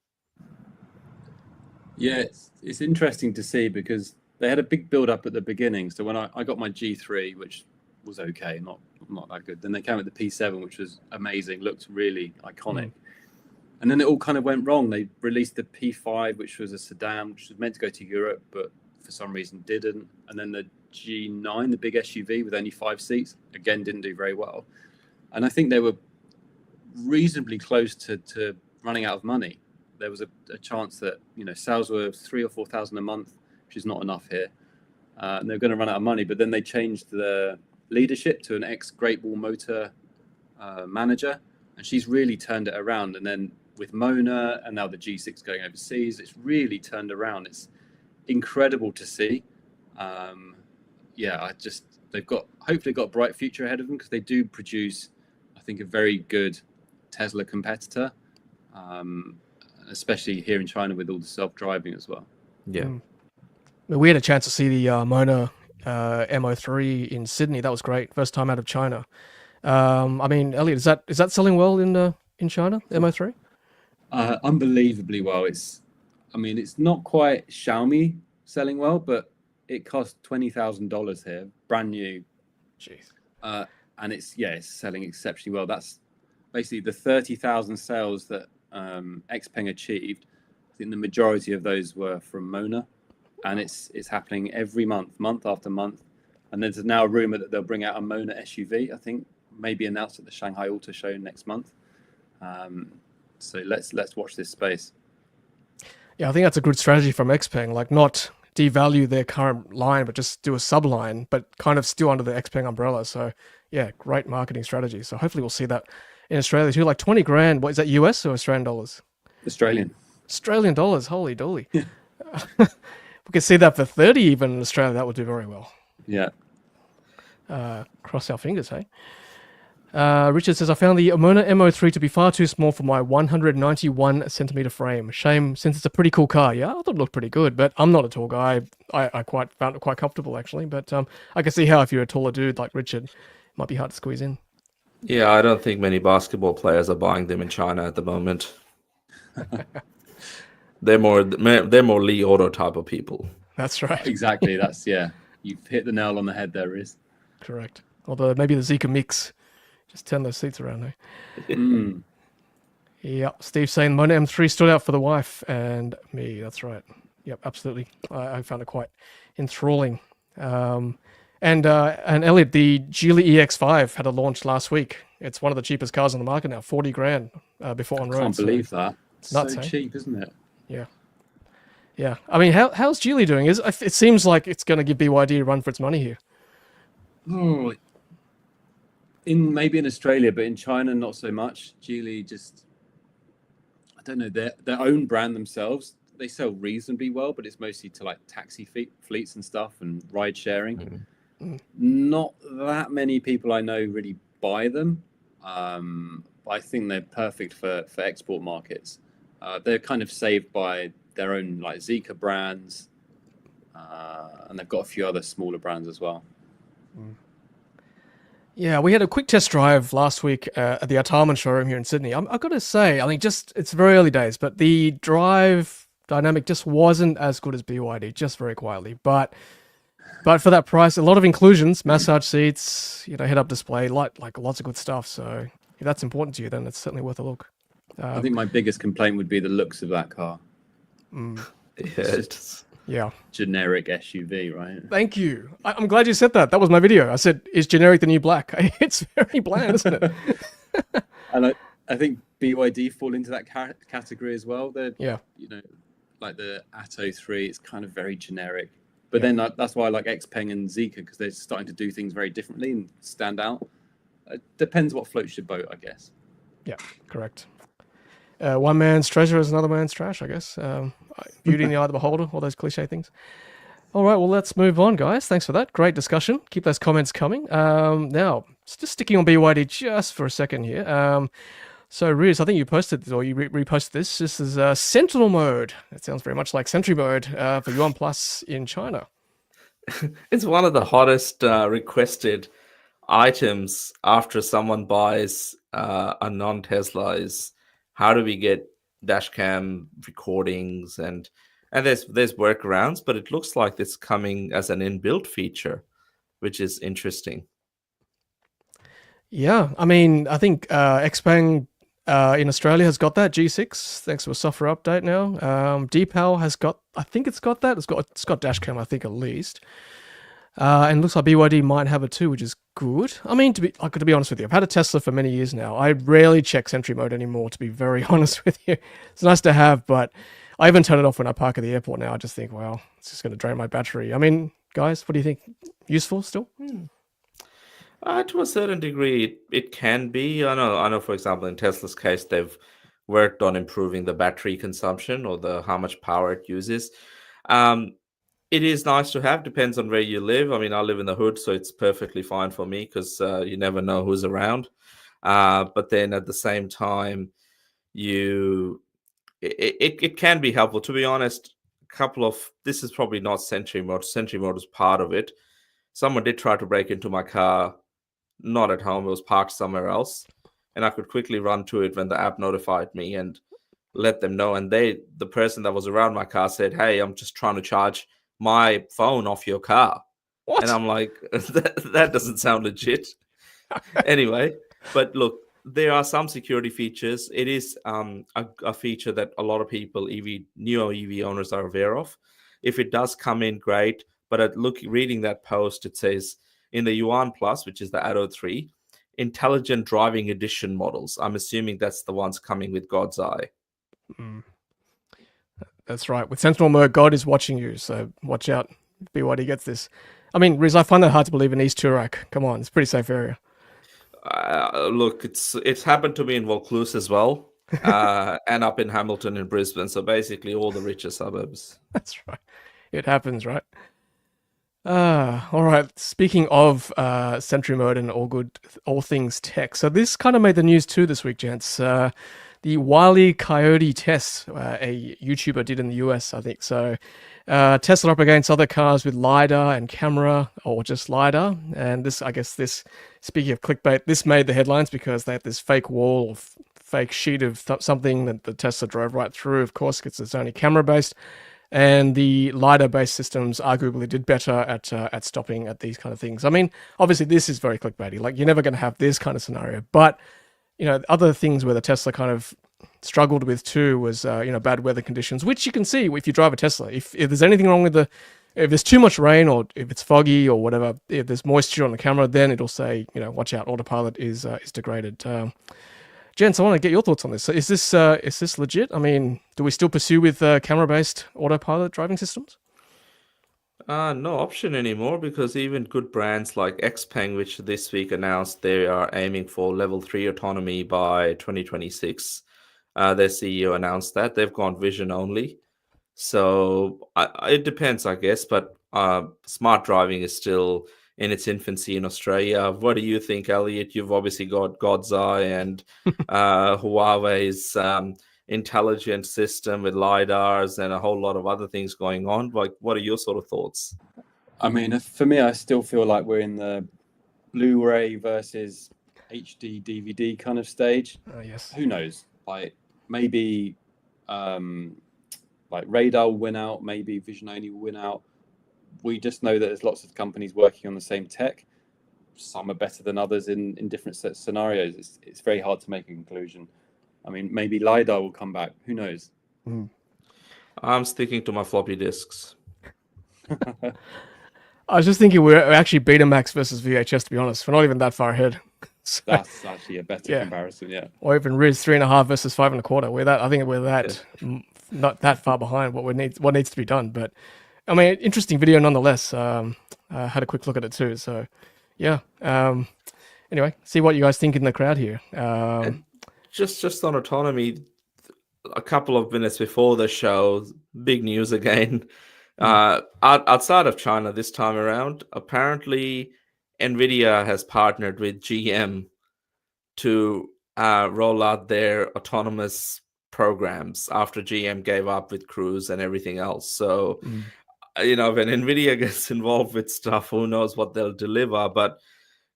Yeah, it's interesting to see because they had a big build-up at the beginning. So when I got my G3, which was okay, not that good. Then they came with the P7, which was amazing, looked really iconic. And then it all kind of went wrong. They released the P5, which was a sedan, which was meant to go to Europe, but for some reason didn't. And then the G9, the big SUV with only 5 seats. Again, didn't do very well. And I think they were reasonably close to running out of money. There was a chance that, sales were 3,000 or 4,000 a month, which is not enough here. And they're going to run out of money. But then they changed the leadership to an ex-Great Wall Motor manager, and she's really turned it around. And then with Mona and now the G6 going overseas, it's really turned around. It's incredible to see. They've hopefully got a bright future ahead of them, because they do produce, I think, a very good Tesla competitor, especially here in China with all the self-driving as well. Yeah. We had a chance to see the Mona MO3 in Sydney. That was great. First time out of China. Elliot, is that selling well in China, MO3? Unbelievably well. It's not quite Xiaomi selling well, but it cost $20,000 here, brand new. Jeez. And it's selling exceptionally well. That's basically the 30,000 sales that Xpeng achieved. I think the majority of those were from Mona, and it's happening every month after month. And there's now a rumor that they'll bring out a Mona SUV. I think maybe announced at the Shanghai Auto Show next month. So let's watch this space. Yeah, I think that's a good strategy from Xpeng. Like, not devalue their current line, but just do a subline, but kind of still under the Xpeng umbrella. So yeah, great marketing strategy. So hopefully we'll see that in Australia too. Like 20 grand. What is that, US or Australian dollars? Australian dollars. Holy dolly. Yeah. We could see that for 30 even in Australia. That would do very well. Yeah. Cross our fingers, hey? Richard says, I found the Mona MO3 to be far too small for my 191 centimeter frame. Shame, since it's a pretty cool car. Yeah, I thought it looked pretty good, but I'm not a tall guy. I found it quite comfortable, actually. But I can see how if you're a taller dude like Richard, it might be hard to squeeze in. Yeah, I don't think many basketball players are buying them in China at the moment. They're more Li Auto type of people. That's right. Exactly. You've hit the nail on the head there, Riz. Correct. Although maybe the Zeekr Mix. Just turn those seats around, eh? Yeah, Steve saying Mona M3 stood out for the wife and me. That's right. Yep, absolutely. I found it quite enthralling. And Elliot, the Geely EX5 had a launch last week. It's one of the cheapest cars on the market now, 40 grand before on road. I can't believe that. It's nuts, so cheap, isn't it? Yeah. Yeah. I mean, how's Geely doing? It seems like it's going to give BYD a run for its money here. Oh, maybe in Australia, but in China, not so much. Geely just, I don't know, their own brand themselves, they sell reasonably well, but it's mostly to like taxi fleets and stuff and ride sharing. Not that many people I know really buy them. But I think they're perfect for export markets. They're kind of saved by their own like Zeekr brands, and they've got a few other smaller brands as well. Yeah, we had a quick test drive last week at the Artarmon showroom here in Sydney. I've got to say, I mean, it's very early days, but the drive dynamic just wasn't as good as BYD, just very quietly. But for that price, a lot of inclusions, massage seats, head-up display, like lots of good stuff. So if that's important to you, then it's certainly worth a look. I think my biggest complaint would be the looks of that car. Yeah. Generic SUV, right? Thank you. I'm glad you said that. That was my video. I said, is generic the new black? It's very bland, isn't it? And I think BYD fall into that category as well. They're, like the Atto 3, it's kind of very generic. But then that's why I like Xpeng and Zeekr, because they're starting to do things very differently and stand out. It depends what floats your boat, I guess. Yeah, correct. One man's treasure is another man's trash, I guess. Beauty in the eye of the beholder, all those cliche things. All right, well, let's move on, guys. Thanks for that. Great discussion. Keep those comments coming. Now, just sticking on BYD just for a second here. So, Riz, I think you posted, or you reposted this. This is Sentinel Mode. It sounds very much like Sentry Mode for Yuan Plus in China. It's one of the hottest requested items after someone buys a non-Tesla is how do we get dashcam recordings and there's workarounds, but it looks like it's coming as an inbuilt feature, which is interesting. Yeah, I mean, I think Xpeng in Australia has got that G6 thanks to a software update now. Deepal has got, I think it's got that. It's got dashcam, I think, at least. And looks like BYD might have it too, which is good. I mean, to be honest with you, I've had a Tesla for many years now. I rarely check Sentry mode anymore, to be very honest with you. It's nice to have, but I even turn it off when I park at the airport now. I just think, well, it's just going to drain my battery. I mean, guys, what do you think? Useful still? To a certain degree, it can be. I know. For example, in Tesla's case, they've worked on improving the battery consumption or the how much power it uses. Um, it is nice to have. Depends on where you live. I mean, I live in the hood, so it's perfectly fine for me because you never know who's around. But then at the same time, you it can be helpful. To be honest, this is probably not Sentry mode. Sentry mode is part of it. Someone did try to break into my car, not at home, it was parked somewhere else. And I could quickly run to it when the app notified me and let them know. And the person that was around my car said, "Hey, I'm just trying to charge my phone off your car." What? And I'm like, that doesn't sound legit. Anyway, but look, there are some security features. It is a feature that a lot of people, newer EV owners, are aware of. If it does come in, great. But reading that post, it says in the Yuan Plus, which is the Atto 3, intelligent driving edition models. I'm assuming that's the ones coming with God's Eye. That's right. With Sentinel mode, God is watching you, so watch out. BYD gets this. I mean, Riz, I find that hard to believe in East Turak. Come on, it's a pretty safe area. Look, it's happened to me in Vaucluse as well, and up in Hamilton and Brisbane. So basically, all the richer suburbs. That's right. It happens, right? All right. Speaking of Sentry mode and all things tech. So this kind of made the news too this week, gents. The Wile Coyote test a YouTuber did in the US, I think. So Tesla up against other cars with LiDAR and camera, or just LiDAR. And this, I guess, speaking of clickbait, this made the headlines because they had this fake wall or fake sheet of something that the Tesla drove right through, of course, because it's only camera-based. And the LiDAR-based systems arguably did better at stopping at these kind of things. I mean, obviously, this is very clickbaity. Like, you're never going to have this kind of scenario. But, other things where the Tesla kind of struggled with too was, bad weather conditions, which you can see if you drive a Tesla. If there's anything wrong with if there's too much rain or if it's foggy or whatever, if there's moisture on the camera, then it'll say, watch out, Autopilot is degraded. Gents, I want to get your thoughts on this. So is this legit? I mean, do we still pursue with camera-based Autopilot driving systems? No option anymore because even good brands like Xpeng, which this week announced they are aiming for level 3 autonomy by 2026. Their CEO announced that they've gone vision only. So it depends, I guess, but smart driving is still in its infancy in Australia. What do you think, Elliot? You've obviously got God's Eye and Huawei's intelligent system with LiDARs and a whole lot of other things going on. Like, what are your sort of thoughts? I mean, for me, I still feel like we're in the Blu-ray versus HD DVD kind of stage. Yes. Who knows? Like, maybe like radar will win out, maybe vision only will win out. We just know that there's lots of companies working on the same tech. Some are better than others in different scenarios. It's very hard to make a conclusion. I mean, maybe LiDAR will come back. Who knows? I'm sticking to my floppy disks. I was just thinking we're actually Betamax versus VHS, to be honest. We're not even that far ahead. So, that's actually a better comparison, yeah. Or even Riz 3.5 versus 5 1/4. I think we're that not that far behind what needs to be done. But I mean, interesting video nonetheless. I had a quick look at it too. So yeah. Anyway, see what you guys think in the crowd here. Just on autonomy, a couple of minutes before the show, big news again. Outside of China this time around, apparently NVIDIA has partnered with GM to roll out their autonomous programs after GM gave up with Cruise and everything else. So, when NVIDIA gets involved with stuff, who knows what they'll deliver, but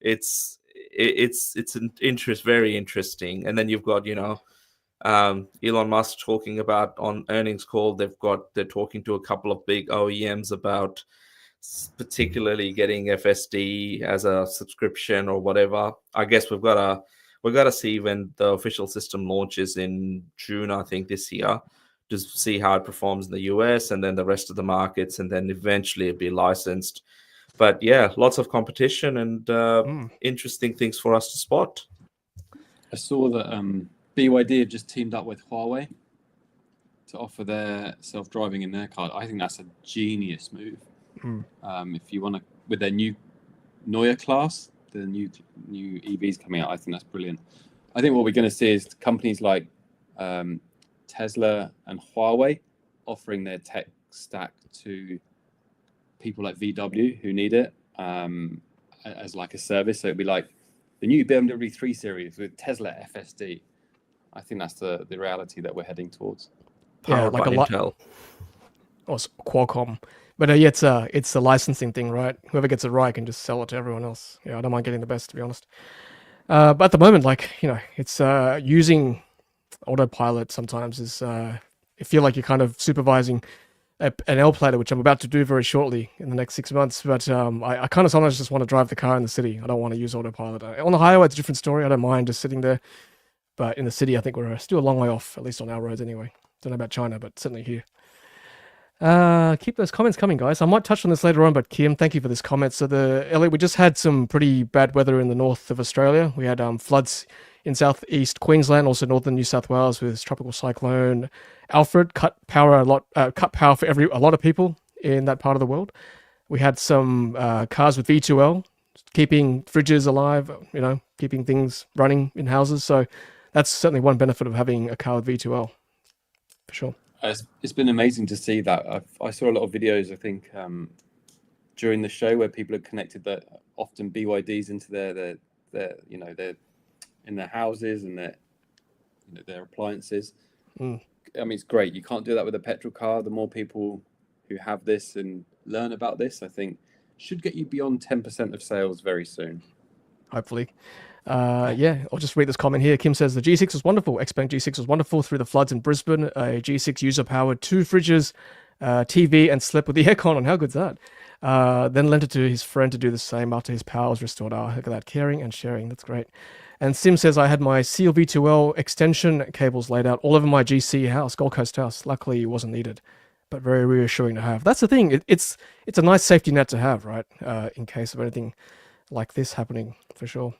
it's very interesting. And then you've got, Elon Musk talking about on earnings call, they're talking to a couple of big OEMs about particularly getting FSD as a subscription or whatever. I guess we've got to see when the official system launches in June, I think, this year, to see how it performs in the US and then the rest of the markets, and then eventually it'll be licensed. But yeah, lots of competition and Mm. interesting things for us to spot. I saw that BYD have just teamed up with Huawei to offer their self-driving in their car. I think that's a genius move. If you want to, with their new Neue class, the new EVs coming out, I think that's brilliant. I think what we're going to see is companies like Tesla and Huawei offering their tech stack to people like VW who need it as like a service. So it'd be like the new BMW 3 Series with Tesla FSD. I think that's the reality that we're heading towards. Powered like by a lot, Intel. or Qualcomm. But yeah, it's a licensing thing, right? Whoever gets it right can just sell it to everyone else. Yeah, I don't mind getting the best, to be honest. But at the moment, like, it's using Autopilot sometimes is I feel like you're kind of supervising an L plater, which I'm about to do very shortly in the next 6 months. But I kind of sometimes just want to drive the car in the city. I don't want to use Autopilot. On the highway, it's a different story. I don't mind just sitting there. But in the city, I think we're still a long way off, at least on our roads anyway. Don't know about China, but certainly here. Keep those comments coming, guys. I might touch on this later on, but Kim, thank you for this comment. So Elliot, we just had some pretty bad weather in the north of Australia. We had floods in southeast Queensland, also northern New South Wales with tropical cyclone Alfred cut power for a lot of people in that part of the world. We had some cars with V2L keeping fridges alive, keeping things running in houses. So that's certainly one benefit of having a car with V2L, for sure. It's been amazing to see that. I saw a lot of videos, I think, during the show where people had connected that often BYDs into their in their houses and their appliances. I mean, it's great. You can't do that with a petrol car. The more people who have this and learn about this, I think, should get you beyond 10% of sales very soon. Hopefully. Yeah, I'll just read this comment here. Kim says the G6 was wonderful. Xpeng G6 was wonderful through the floods in Brisbane. A G6 user powered 2 fridges, TV, and slept with the aircon on. How good's that? Then lent it to his friend to do the same after his power was restored. Look at that, caring and sharing. That's great. And Sim says I had my Seal V2L extension cables laid out all over my GC house, Gold Coast house. Luckily, it wasn't needed, but very reassuring to have. That's the thing. It's a nice safety net to have, right? In case of anything like this happening, for sure.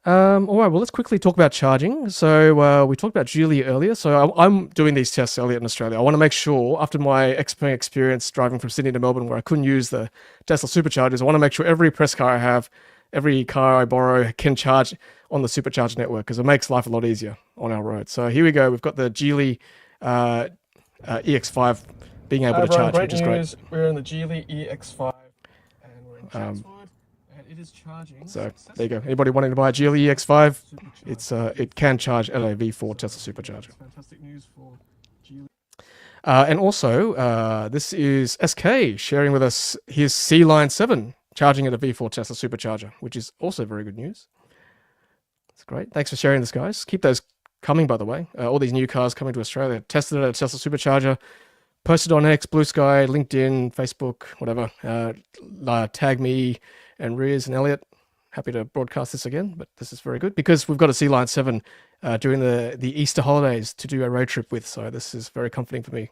All right, well, let's quickly talk about charging. So we talked about Geely earlier. So I'm doing these tests, Elliot, in Australia. I want to make sure, after my experience driving from Sydney to Melbourne, where I couldn't use the Tesla Superchargers, I want to make sure every press car I have, every car I borrow can charge on the Supercharger network, because it makes life a lot easier on our road. So here we go. We've got the Geely EX5 being able to charge, which is great. We're in the Geely EX5, and we're in Chatswood. It is charging. So there you go. Anybody wanting to buy a Geely EX5, it can charge at a V4 Tesla Supercharger. Fantastic news for Geely. And also, this is SK sharing with us his Sealion 7 charging at a V4 Tesla Supercharger, which is also very good news. That's great. Thanks for sharing this, guys. Keep those coming, by the way. All these new cars coming to Australia, tested at a Tesla Supercharger, posted on X, Blue Sky, LinkedIn, Facebook, whatever. Tag me and Riz and Elliot. Happy to broadcast this again, but this is very good because we've got a Sealion 7 during the Easter holidays to do a road trip with, so this is very comforting for me.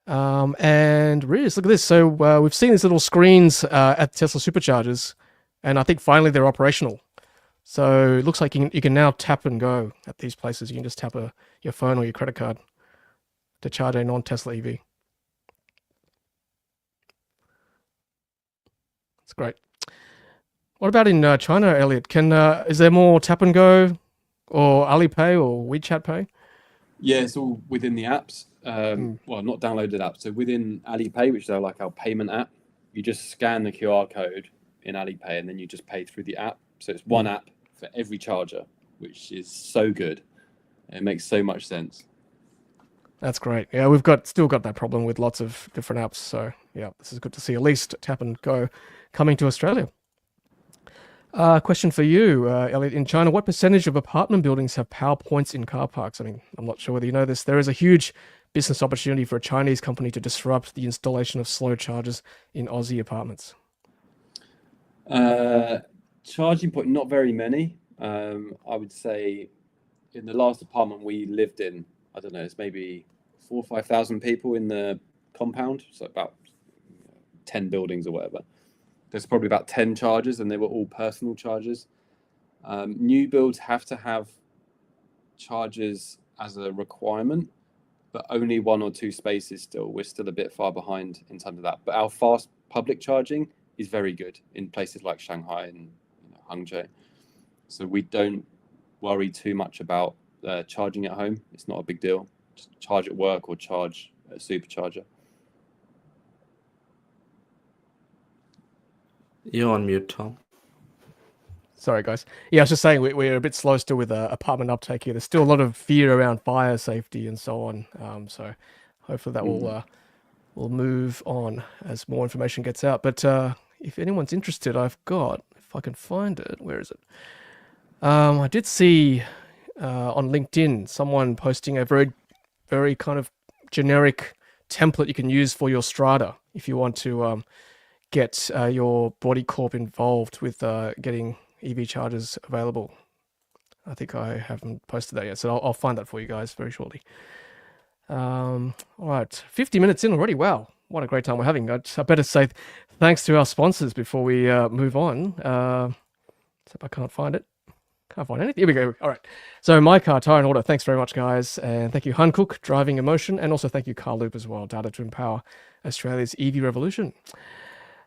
And Riz, look at this. So we've seen these little screens at Tesla Superchargers, and I think finally they're operational. So it looks like you can now tap and go at these places. You can just tap your phone or your credit card to charge a non-Tesla EV. That's great. What about in China, Elliot? Is there more tap and go or Alipay or WeChat Pay? Yeah, it's all within the apps. Well, not downloaded apps. So within Alipay, which is like our payment app, you just scan the QR code in Alipay and then you just pay through the app. So it's one app for every charger, which is so good. It makes so much sense. That's great. Yeah, we've still got that problem with lots of different apps. So yeah, this is good to see at least tap and go coming to Australia. Question for you, Elliot. In China, what percentage of apartment buildings have power points in car parks? I mean, I'm not sure whether you know this. There is a huge business opportunity for a Chinese company to disrupt the installation of slow chargers in Aussie apartments. Charging point, not very many. I would say in the last apartment we lived in, I don't know, it's maybe 4,000 or 5,000 people in the compound. So about 10 buildings or whatever. There's probably about 10 chargers, and they were all personal chargers. New builds have to have chargers as a requirement, but only 1 or 2 spaces still. We're still a bit far behind in terms of that. But our fast public charging is very good in places like Shanghai and Hangzhou. So we don't worry too much about charging at home. It's not a big deal. Just charge at work or charge a supercharger. You're on mute, Tom. Sorry, guys. Yeah, I was just saying we're a bit slow still with apartment uptake here. There's still a lot of fear around fire safety and so on. So hopefully that will move on as more information gets out. But if anyone's interested, I've got, if I can find it, where is it? I did see on LinkedIn someone posting a very, very kind of generic template you can use for your strata if you want to get your body corp involved with getting EV chargers available. I think I haven't posted that yet, so I'll find that for you guys very shortly. All right, 50 minutes in already. Wow, what a great time we're having. I better say thanks to our sponsors before we move on. Except I can't find it. Can't find anything. Here we go. All right. So mycar, Tyre Auto, thanks very much, guys. And thank you, Hankook, Driving Emotion. And also thank you, Carloop as well, data to empower Australia's EV revolution.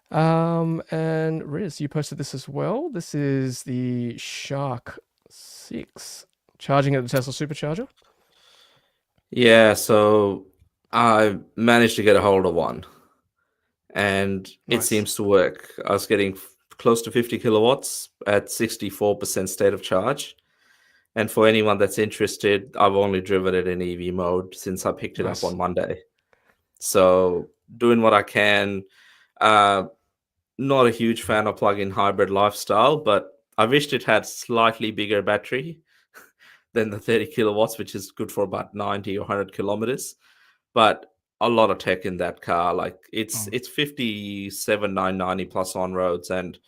And Riz, you posted this as well. This is the Shark 6 charging at the Tesla Supercharger. Yeah, so I managed to get a hold of one, and it Nice. seems to work. I was getting close to 50 kilowatts at 64% state of charge. And for anyone that's interested, I've only driven it in EV mode since I picked it Nice. up on Monday. So doing what I can. Not a huge fan of plug-in hybrid lifestyle, but I wished it had slightly bigger battery than the 30 kilowatts, which is good for about 90 or 100 kilometers. But a lot of tech in that car. Like it's 57,990 plus on roads, and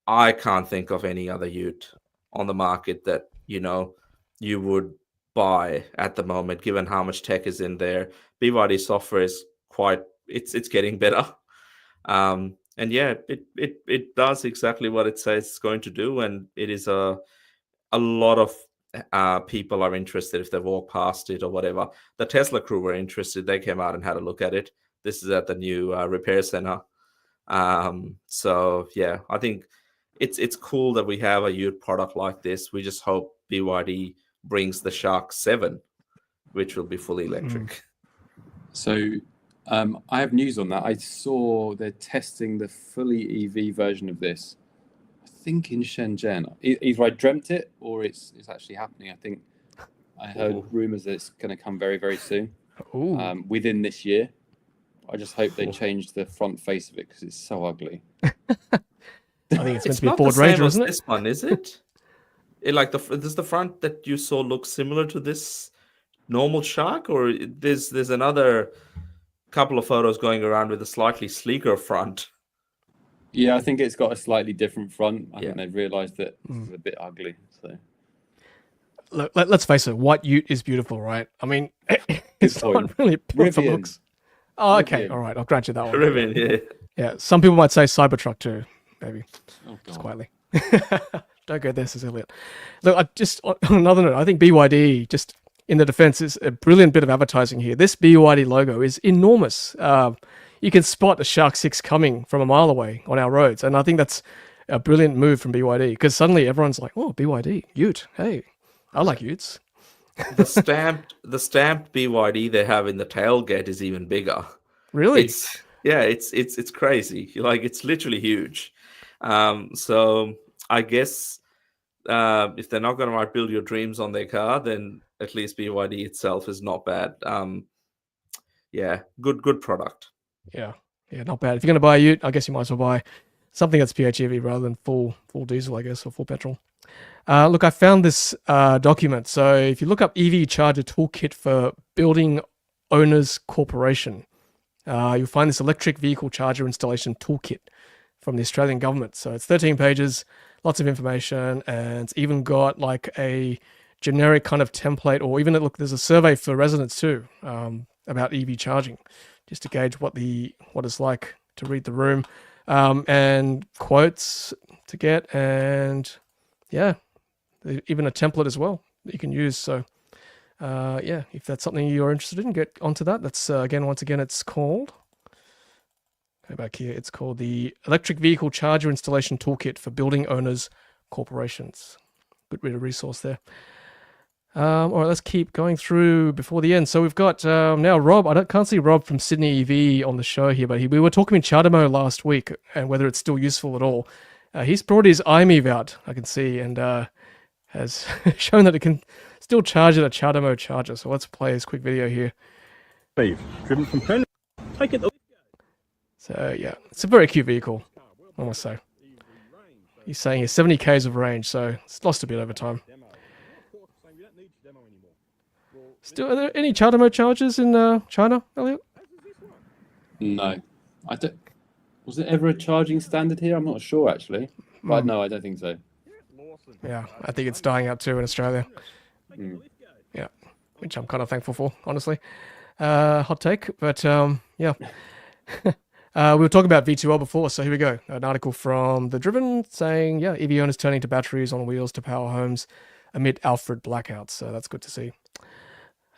I can't think of any other ute on the market that you would buy at the moment, given how much tech is in there. BYD software is it's getting better. And yeah, it does exactly what it says it's going to do, and it is a lot of people are interested if they walk past it or whatever. The Tesla crew were interested; they came out and had a look at it. This is at the new repair center. So yeah, I think it's cool that we have a Ute product like this. We just hope BYD brings the Shark 7, which will be fully electric. So I have news on that. I saw they're testing the fully EV version of this, I think in Shenzhen. Either I dreamt it or it's actually happening. I think I heard rumors that it's going to come very, very soon, within this year. I just hope they change the front face of it because it's so ugly. I think it's meant to be a not Ford the same Ranger, as isn't it? this one, is it? Does the front that you saw look similar to this normal Shark, or there's another couple of photos going around with a slightly sleeker front? Yeah, I think it's got a slightly different front. I think they've realised that it's a bit ugly. So Look, let's face it, white Ute is beautiful, right? I mean, it's not really put for Rivian. looks. Oh, okay, Rivian. all right, I'll grant you that one. Rivian, yeah. Yeah, some people might say Cybertruck too, maybe. Oh, Just God. quietly. Don't go there, says Elliot. Look, on another note, I think BYD, just in the defense, is a brilliant bit of advertising here. This BYD logo is enormous. You can spot a Shark 6 coming from a mile away on our roads, and I think that's a brilliant move from BYD, because suddenly everyone's like, oh, BYD, Ute, hey, I like Utes. The stamped BYD they have in the tailgate is even bigger. Really? It's crazy. Like, it's literally huge. So I guess if they're not going to build your dreams on their car, then at least BYD itself is not bad. Good product. Yeah, not bad. If you're going to buy a Ute, I guess you might as well buy something that's PHEV rather than full diesel, I guess, or full petrol. Look, I found this document. So if you look up EV Charger Toolkit for Building Owners Corporation, you'll find this electric vehicle charger installation toolkit from the Australian government. So it's 13 pages, lots of information, and it's even got like a generic kind of template, or even there's a survey for residents too about EV charging, just to gauge what it's like to read the room, and quotes to get, and yeah, even a template as well that you can use. So yeah, if that's something you're interested in, get onto that. That's once again, it's called, go back here, it's called the Electric Vehicle Charger Installation Toolkit for Building Owners Corporations. Good bit of resource there. All right, let's keep going through before the end. So we've got now Rob. I can't see Rob from Sydney EV on the show here, but we were talking in charter mode last week and whether it's still useful at all. He's brought his iMEV out, I can see, and has shown that it can still charge at a charter mode charger. So let's play his quick video here. Driven from Penn. Take it. So yeah, it's a very cute vehicle, I must say. He's saying it's 70 k's of range, so it's lost a bit over time. Still, are there any charter mode chargers in China, Elliot? No, I don't. Was there ever a charging standard here? I'm not sure actually, but no, I don't think so. Yeah, I think it's dying out too in Australia. Yeah, which I'm kind of thankful for, honestly. Hot take, but yeah. We were talking about V2L before, so here we go. An article from The Driven saying, yeah, EV owners turning to batteries on wheels to power homes amid Alfred blackouts. So that's good to see.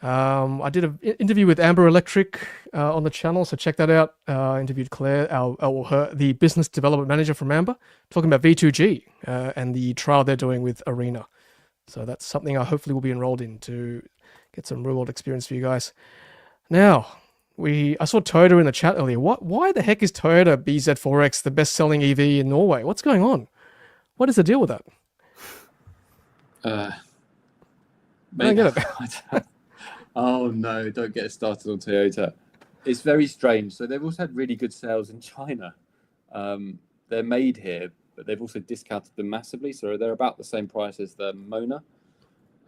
I did an interview with Amber Electric on the channel, so check that out. Interviewed Claire, the business development manager from Amber, talking about V2G and the trial they're doing with Arena. So that's something I hopefully will be enrolled in to get some real world experience for you guys. Now, I saw Toyota in the chat earlier. Why the heck is Toyota BZ4X the best-selling EV in Norway? What's going on? What is the deal with that? I don't get it. Oh no, don't get started on Toyota. It's very strange. So they've also had really good sales in China. They're made here, but they've also discounted them massively. So they're about the same price as the Mona.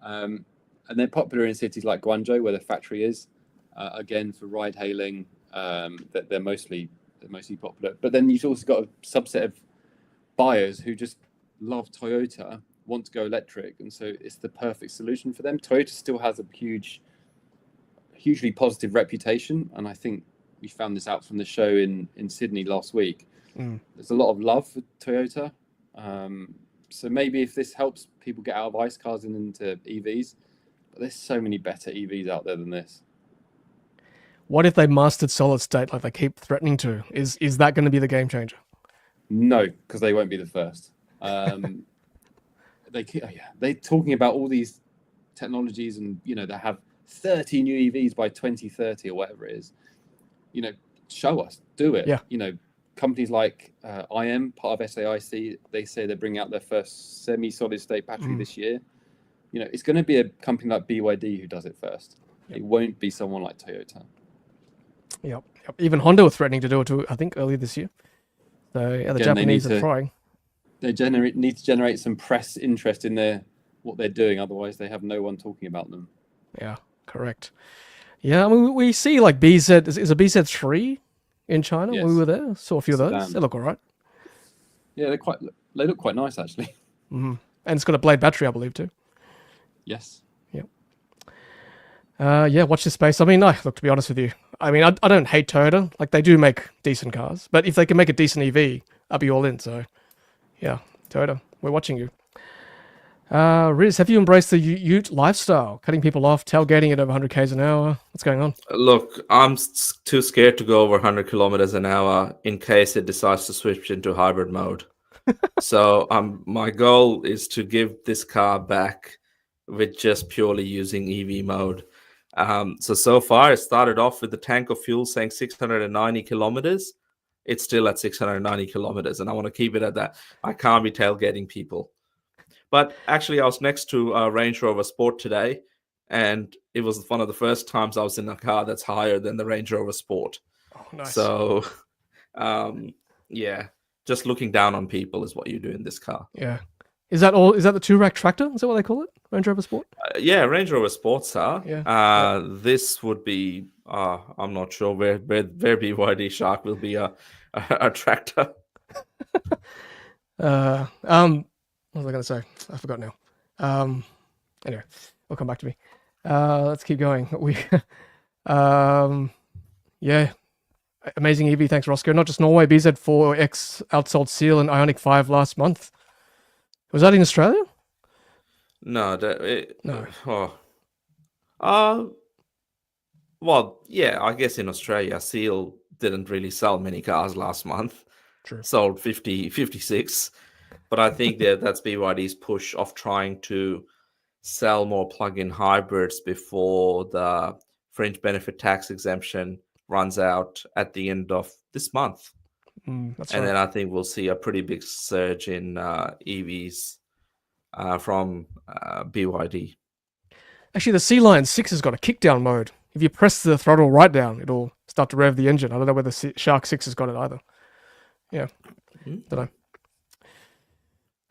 And they're popular in cities like Guangzhou, where the factory is. Again, for ride hailing, that they're mostly popular. But then you've also got a subset of buyers who just love Toyota, want to go electric, and so it's the perfect solution for them. Toyota still has a hugely positive reputation, and I think we found this out from the show in Sydney last week. There's a lot of love for Toyota, so maybe if this helps people get out of ICE cars and into EVs, but there's so many better EVs out there than this. What if they mastered solid state like they keep threatening to? Is that going to be the game changer? No, because they won't be the first. They're talking about all these technologies, and they have 30 new EVs by 2030 or whatever it is. Show us, do it. Yeah. Companies like IM, part of SAIC, they say they're bringing out their first semi-solid state battery this year. It's going to be a company like BYD who does it first. Yep. It won't be someone like Toyota. Yep. Even Honda were threatening to do it too, I think, earlier this year. So yeah, the Japanese are trying. They need to generate some press interest in what they're doing. Otherwise, they have no one talking about them. Yeah, correct. Yeah, I mean, we see like BZ, is a BZ3 in China when we were there? Saw a few of those. They look all right. Yeah, they look quite nice, actually. Mm-hmm. And it's got a blade battery, I believe, too. Yes. Yep. Yeah, watch this space. I mean, look, to be honest with you, I mean, I don't hate Toyota. Like, they do make decent cars. But if they can make a decent EV, I'll be all in. So, yeah, Toyota, we're watching you. Riz, have you embraced the ute lifestyle? Cutting people off, tailgating at over 100 k's an hour? What's going on? Look, I'm too scared to go over 100 kilometers an hour in case it decides to switch into hybrid mode. So my goal is to give this car back with just purely using EV mode. So far, it started off with the tank of fuel saying 690 kilometers. It's still at 690 kilometers, and I want to keep it at that. I can't be tailgating people. But actually, I was next to a Range Rover Sport today, and it was one of the first times I was in a car that's higher than the Range Rover Sport. Oh, nice. So, yeah, just looking down on people is what you do in this car. Yeah. Is that all? Is that the 2-rack tractor? Is that what they call it? Range Rover Sport? Yeah, Range Rover Sports are. Yeah. This would be, I'm not sure where BYD Shark will be a tractor. What was I going to say? I forgot now. Anyway, it'll come back to me. Let's keep going. Yeah. amazing EV. Thanks, Roscoe. Not just Norway. BZ4X outsold Seal and Ioniq 5 last month. Was that in Australia? No, No. Well, yeah, I guess in Australia, Seal didn't really sell many cars last month. True. Sold 56. But I think that's BYD's push of trying to sell more plug-in hybrids before the fringe benefit tax exemption runs out at the end of this month. That's And right. then I think we'll see a pretty big surge in EVs from BYD. Actually, the Sealion 6 has got a kickdown mode. If you press the throttle right down, it'll start to rev the engine. I don't know whether Shark 6 has got it either. Yeah, don't know.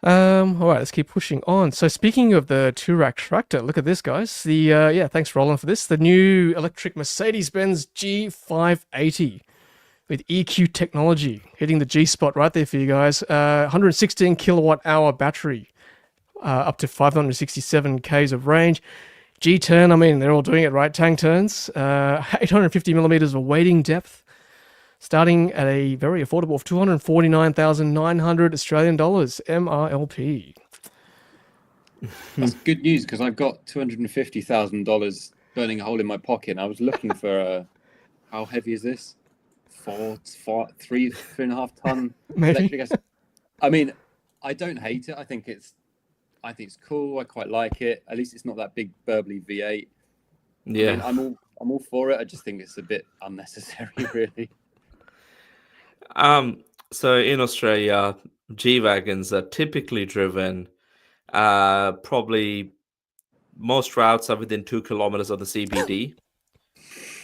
All right, let's keep pushing on. So speaking of the two-rack tractor, look at this, guys. The thanks Roland for this. The new electric Mercedes-Benz G 580 with EQ technology, hitting the G spot right there for you guys. 116 kilowatt hour battery, up to 567 k's of range. G turn, I mean, they're all doing it right. Tang turns, 850 millimeters of weighting depth, starting at a very affordable of 249,900 Australian dollars MRLP. That's good news because I've got $250,000 burning a hole in my pocket. And I was looking for how heavy is this? 3.5 ton Maybe. electric. I mean, I don't hate it. I think it's cool. I quite like it. At least it's not that big burbly V8. Yeah, I mean, I'm all for it. I just think it's a bit unnecessary, really. So in Australia, G-Wagons are typically driven, probably most routes are within 2 kilometers of the CBD,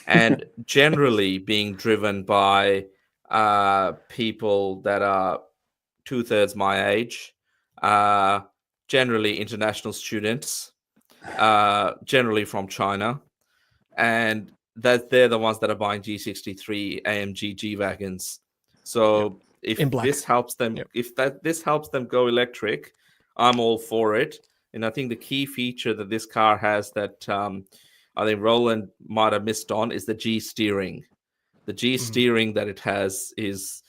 and generally being driven by people that are 2/3 my age, generally international students, generally from China, and that they're the ones that are buying G63 AMG G-Wagons. So if this helps them, this helps them go electric, I'm all for it. And I think the key feature that this car has that I think Roland might have missed on is the G steering. The G steering that it has is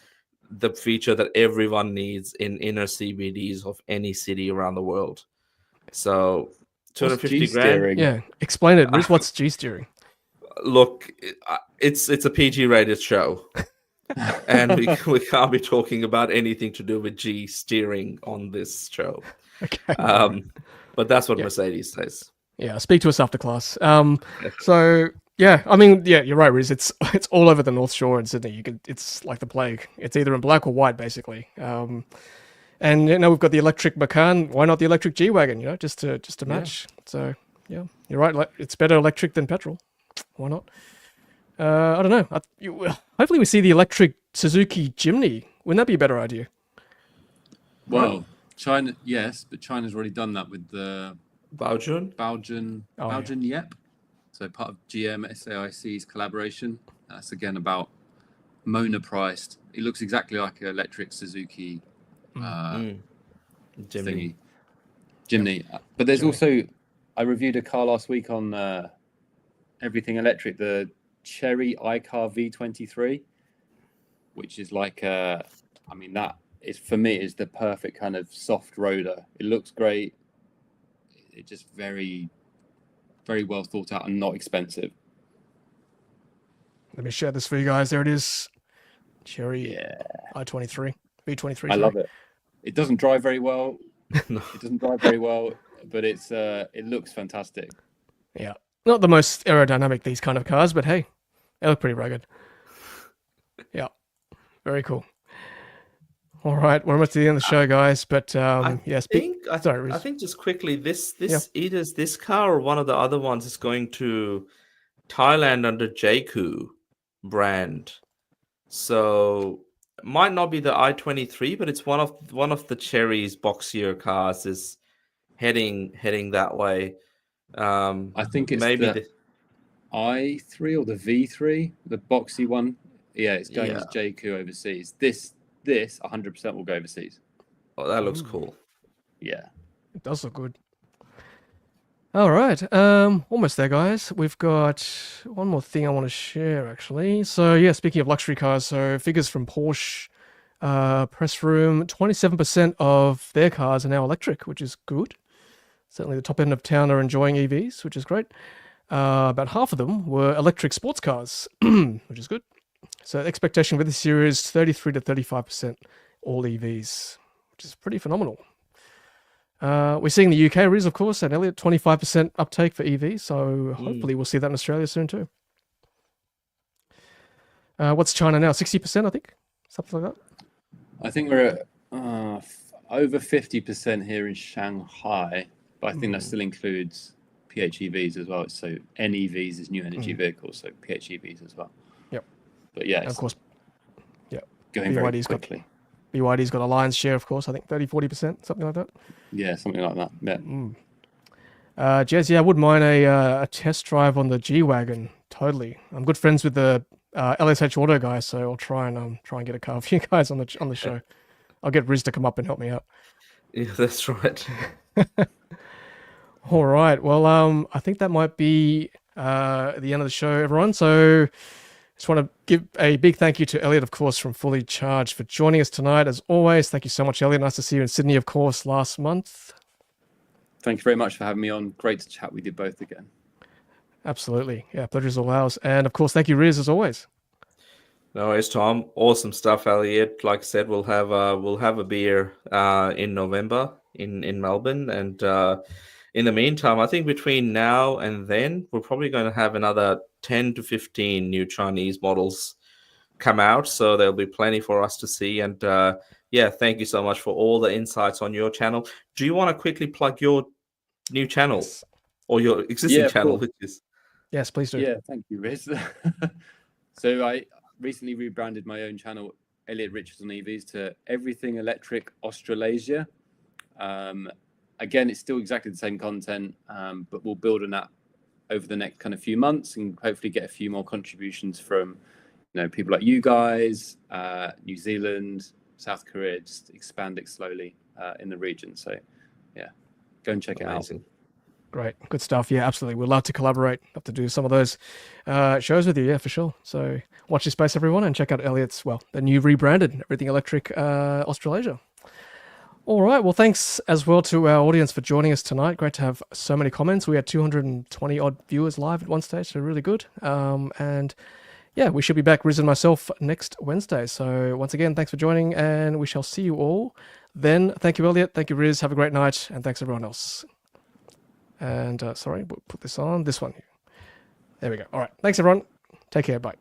the feature that everyone needs in inner CBDs of any city around the world. So 250 grand. Yeah, explain it, Riz. What's G steering? Look, it's a PG rated show. And we can't be talking about anything to do with G steering on this show. Okay. But that's what Mercedes says. Yeah, speak to us after class. So yeah, I mean, yeah, you're right, Riz. It's all over the North Shore in Sydney. It's like the plague. It's either in black or white, basically. And we've got the electric Macan. Why not the electric G-Wagon? Just to match. Yeah. So yeah, you're right. It's better electric than petrol. Why not? I don't know. Hopefully we see the electric Suzuki Jimny. Wouldn't that be a better idea? Well, China, yes, but China's already done that with the Baojun Yep. So part of GM SAIC's collaboration. That's again about monopriced. It looks exactly like an electric Suzuki Jimny. But there's also, I reviewed a car last week on everything electric, the Cherry iCar V23, which is like that is, for me, is the perfect kind of soft roader. It looks great. It's just very, very well thought out and not expensive. Let me share this for you guys. There it is. Cherry i23 V23. I love it. It doesn't drive very well. No. It doesn't drive very well, but it looks fantastic. Yeah. Not the most aerodynamic, these kind of cars, but hey, they look pretty rugged. Yeah. Very cool. All right, we're almost to the end of the show, guys. But I think just quickly, either this car or one of the other ones is going to Thailand under JQ brand. So it might not be the i23, but it's one of the Cherry's boxier cars is heading that way. I think it's maybe the i3 or the V3, the boxy one. Yeah, it's going as JQ overseas. This 100% will go overseas. Oh, that looks cool. Yeah, it does look good. All right, almost there, guys. We've got one more thing I want to share, actually. So yeah, speaking of luxury cars, so figures from Porsche press room: 27% of their cars are now electric, which is good. Certainly, the top end of town are enjoying EVs, which is great. About half of them were electric sports cars, which is good. So expectation for this year is 33 to 35% all EVs, which is pretty phenomenal. We're seeing the UK, Riz, of course, and Elliot, 25% uptake for EVs. So hopefully we'll see that in Australia soon too. What's China now? 60%, I think? Something like that? I think we're at over 50% here in Shanghai, but I think that still includes PHEVs as well. So NEVs is new energy vehicles, so PHEVs as well. Yep. But yeah, And of course, yeah. going very BYD's got quickly. BYD's got a lion's share, of course. I think 30, 40%, something like that. Yeah, something like that. Yeah. Jez, yeah, I wouldn't mind a test drive on the G-Wagon. Totally. I'm good friends with the LSH Auto guy, so I'll try and get a car for you guys on the show. I'll get Riz to come up and help me out. Yeah, that's right. All right. Well, I think that might be the end of the show, everyone. So just want to give a big thank you to Elliot, of course, from Fully Charged for joining us tonight. As always, thank you so much, Elliot. Nice to see you in Sydney, of course, last month. Thank you very much for having me on. Great to chat with you both again. Absolutely. Yeah, pleasure's all ours. And of course, thank you, Riz, as always. No worries, Tom. Awesome stuff, Elliot. Like I said, we'll have a beer in November in Melbourne, and in the meantime, I think between now and then, we're probably going to have another 10 to 15 new Chinese models come out, so there'll be plenty for us to see. And yeah, thank you so much for all the insights on your channel. Do you want to quickly plug your new channel or your existing channel, which is? Yes, please do. Yeah, thank you, Riz. So I recently rebranded my own channel, Elliot Richards on EVs, to Everything Electric Australasia. Again, it's still exactly the same content, but we'll build on that over the next kind of few months and hopefully get a few more contributions from, people like you guys, New Zealand, South Korea, just expand it slowly in the region. So yeah, go and check it out. Great. Good stuff. Yeah, absolutely. We'd love to collaborate, love to do some of those shows with you. Yeah, for sure. So watch this space, everyone, and check out Elliot's, the new rebranded Everything Electric Australasia. All right. Well, thanks as well to our audience for joining us tonight. Great to have so many comments. We had 220 odd viewers live at one stage, so really good. And yeah, we should be back, Riz and myself, next Wednesday. So once again, thanks for joining, and we shall see you all then. Thank you, Elliot. Thank you, Riz. Have a great night, and thanks everyone else. And sorry, we'll put this on this one. There we go. All right. Thanks, everyone. Take care. Bye.